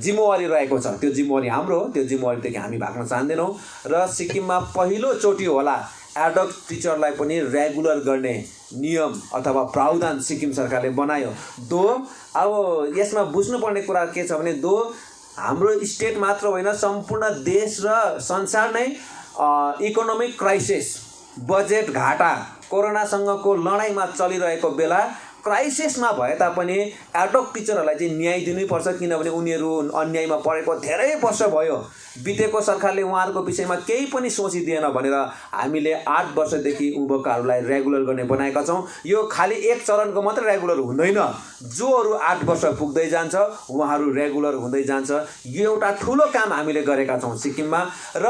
जिम्मेवारी रहेको छ। त्यो जिम्मेवारी हाम्रो, त्यो जिम्मेवारीदेखि हामी भाग्न चाहँदैनौँ र सिक्किममा पहिलोचोटि होला एडक टिचरलाई पनि रेगुलर गर्ने नियम अथवा प्रावधान सिक्किम सरकारले बनायो। अब यसमा बुझ्नुपर्ने कुरा के छ भने हाम्रो स्टेट मात्र होइन, सम्पूर्ण देश र संसार नै इकोनोमिक क्राइसिस, बजेट घाटा, कोरोनासँगको लडाइँमा चलिरहेको बेला क्राइसिसमा भए तापनि एडक टिचरहरूलाई चाहिँ न्याय दिनैपर्छ, किनभने उनीहरू अन्यायमा परेको धेरै वर्ष भयो। बितेको सरकारले उहाँहरूको विषयमा केही पनि सोचिदिएन भनेर हामीले 8 वर्षदेखि उँभोकाहरूलाई रेगुलर गर्ने बनाएका छौँ। यो खालि एक चरणको मात्र रेगुलर हुँदैन, जोहरू 8 वर्ष पुग्दै जान्छ उहाँहरू रेगुलर हुँदै जान्छ। यो एउटा ठुलो काम हामीले गरेका छौँ सिक्किममा। र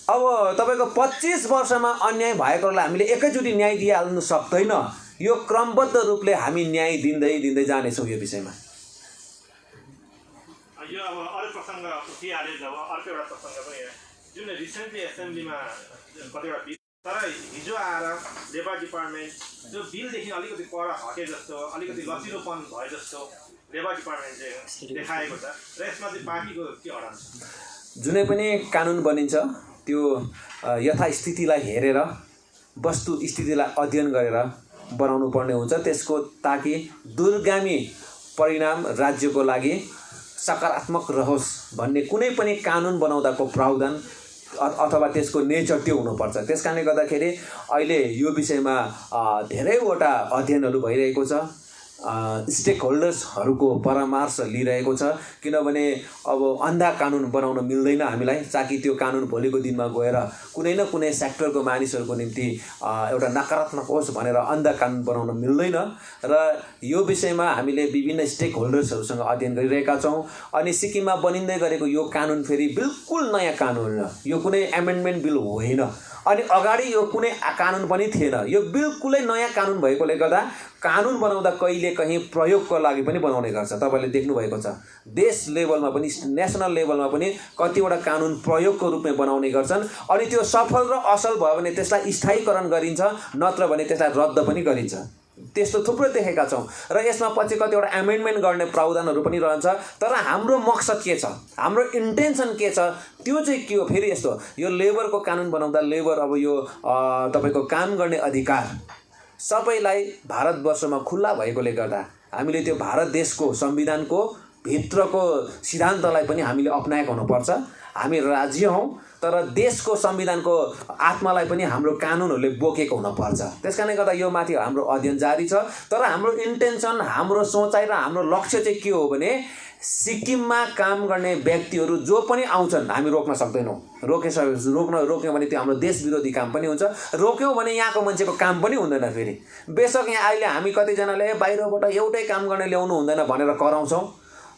अब तपाईँको 25 वर्षमा अन्याय भएकोलाई हामीले एकैचोटि न्याय दिइहाल्नु सक्दैन, यो क्रमबद्ध रूपले हामी न्याय दिँदै जानेछौँ यो विषयमा। यो अब अरू प्रसङ्ग उठिहाल्यो, जब अर्को एउटा प्रसङ्ग पनि जुन रिसेन्टली एसेम्ब्लीमा कतिवटा बिल, तर हिजो आएर लेबर डिपार्टमेन्ट जो बिलदेखि अलिकति पर हटे जस्तो, अलिकति लचिलोपन भए जस्तो लेबर डिपार्टमेन्ट चाहिँ देखाएको छ र यसमा चाहिँ पार्टीको के अडान छ? जुनै पनि कानुन बनिन्छ त्यो यथास्थितिलाई हेरेर, वस्तुस्थितिलाई अध्ययन गरेर बनाउनु पर्ने हुन्छ, त्यसको ताकि दूरगामी परिणाम राज्यको लागि सकारात्मक रहोस् भन्ने कुनै पनि कानुन बनाउँदाको प्रावधान अथवा त्यसको नेचर त्यो हुनुपर्छ। त्यसकारणले गर्दाखेरि अहिले यो विषयमा धेरैवटा अध्ययनहरू भइरहेको छ। स्टेक होल्डर्सहरूको परामर्श लिइरहेको छ किनभने अब अन्धा कानुन बनाउन मिल्दैन हामीलाई ताकि त्यो कानुन भोलिको दिनमा गएर कुनै न कुनै सेक्टरको मानिसहरूको निम्ति एउटा नकारात्मक होस् भनेर अन्धा कानुन बनाउन मिल्दैन र यो विषयमा हामीले विभिन्न स्टेक होल्डर्सहरूसँग अध्ययन गरिरहेका छौँ अनि सिक्किममा बनिँदै गरेको यो कानुन फेरि बिल्कुल नयाँ कानुन हो यो कुनै एमेन्डमेन्ट बिल होइन अनि अगाडि यो कुनै कानुन पनि थिएन यो बिल्कुलै नयाँ कानुन भएकोले गर्दा कानुन बनाउँदा कहिले कहीँ प्रयोगको लागि पनि बनाउने गर्छ तपाईँले देख्नुभएको छ देश लेभलमा पनि नेसनल लेभलमा पनि कतिवटा कानुन प्रयोगको रूपमा बनाउने गर्छन् अनि त्यो सफल र असल भयो भने त्यसलाई स्थायीकरण गरिन्छ नत्र भने त्यसलाई रद्द पनि गरिन्छ त्यस्तो थुप्रै देखेका छौँ र यसमा पछि कतिवटा एमेन्डमेन्ट गर्ने प्रावधानहरू पनि रहन्छ तर हाम्रो मकसद के छ हाम्रो इन्टेन्सन के छ त्यो चाहिँ के हो फेरि यस्तो यो लेबरको कानुन बनाउँदा लेबर अब यो तपाईँको काम गर्ने अधिकार सबैलाई भारतवर्षमा खुल्ला भएकोले गर्दा हामीले त्यो भारत देशको संविधानको भित्रको सिद्धान्तलाई पनि हामीले अपनाएको हुनुपर्छ हामी राज्य हौँ तर देशको संविधानको आत्मालाई पनि हाम्रो कानुनहरूले बोकेको हुनपर्छ त्यसकारणले गर्दा यो माथि हाम्रो अध्ययन जारी छ तर हाम्रो इन्टेन्सन हाम्रो सोचाइ र हाम्रो लक्ष्य चाहिँ के हो भने सिक्किममा काम गर्ने व्यक्तिहरू जो पनि आउँछन् हामी रोक्न सक्दैनौँ रोक्यौँ भने त्यो हाम्रो देश विरोधी काम पनि हुन्छ रोक्यौँ भने यहाँको मान्छेको काम पनि हुँदैन फेरि बेसक यहाँ अहिले हामी कतिजनाले बाहिरबाट एउटै काम गर्ने ल्याउनु हुँदैन भनेर कराउँछौँ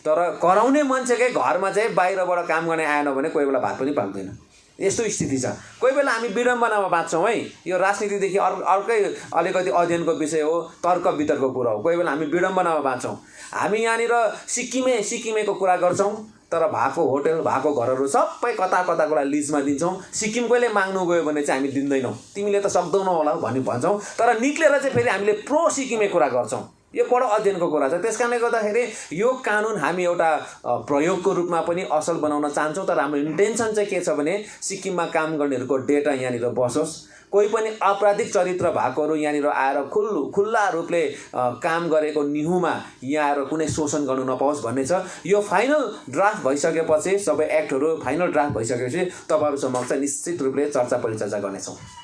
तर कराउने मान्छेकै घरमा चाहिँ बाहिरबाट काम गर्ने आएन भने कोही बेला भात पनि पाक्दैन यस्तो स्थिति छ कोही बेला हामी विडम्बनामा बाँच्छौँ है यो राजनीतिदेखि अर्कै अलिकति अध्ययनको विषय हो तर्क वितर्कको कुरा हो कोही बेला हामी विडम्बनामा बाँच्छौँ हामी यहाँनिर सिक्किमेको कुरा गर्छौँ तर भएको होटल भएको घरहरू सबै कता लागि लिजमा दिन्छौँ सिक्किमकैले माग्नु गयो भने चाहिँ हामी दिँदैनौँ तिमीले त सक्दैनौ होला भन्छौँ तर निक्लेर चाहिँ फेरि हामीले प्रो सिक्किमे कुरा गर्छौँ यो बडो अध्ययनको कुरा छ त्यसकारणले गर्दाखेरि यो कानुन हामी एउटा प्रयोगको रूपमा पनि असल बनाउन चाहन्छौँ तर हाम्रो इन्टेन्सन चाहिँ के छ भने सिक्किममा काम गर्नेहरूको डेटा यहाँनिर बसोस् कोही पनि आपराधिक चरित्र भएकोहरू यहाँनिर आएर खुल्ला रूपले काम गरेको निहुमा यहाँ आएर कुनै शोषण गर्नु नपाओस् भन्ने छ यो फाइनल ड्राफ्ट भइसकेपछि सबै एक्टहरू फाइनल ड्राफ्ट भइसकेपछि तपाईँहरू समक्ष निश्चित रूपले चर्चा परिचर्चा गर्नेछौँ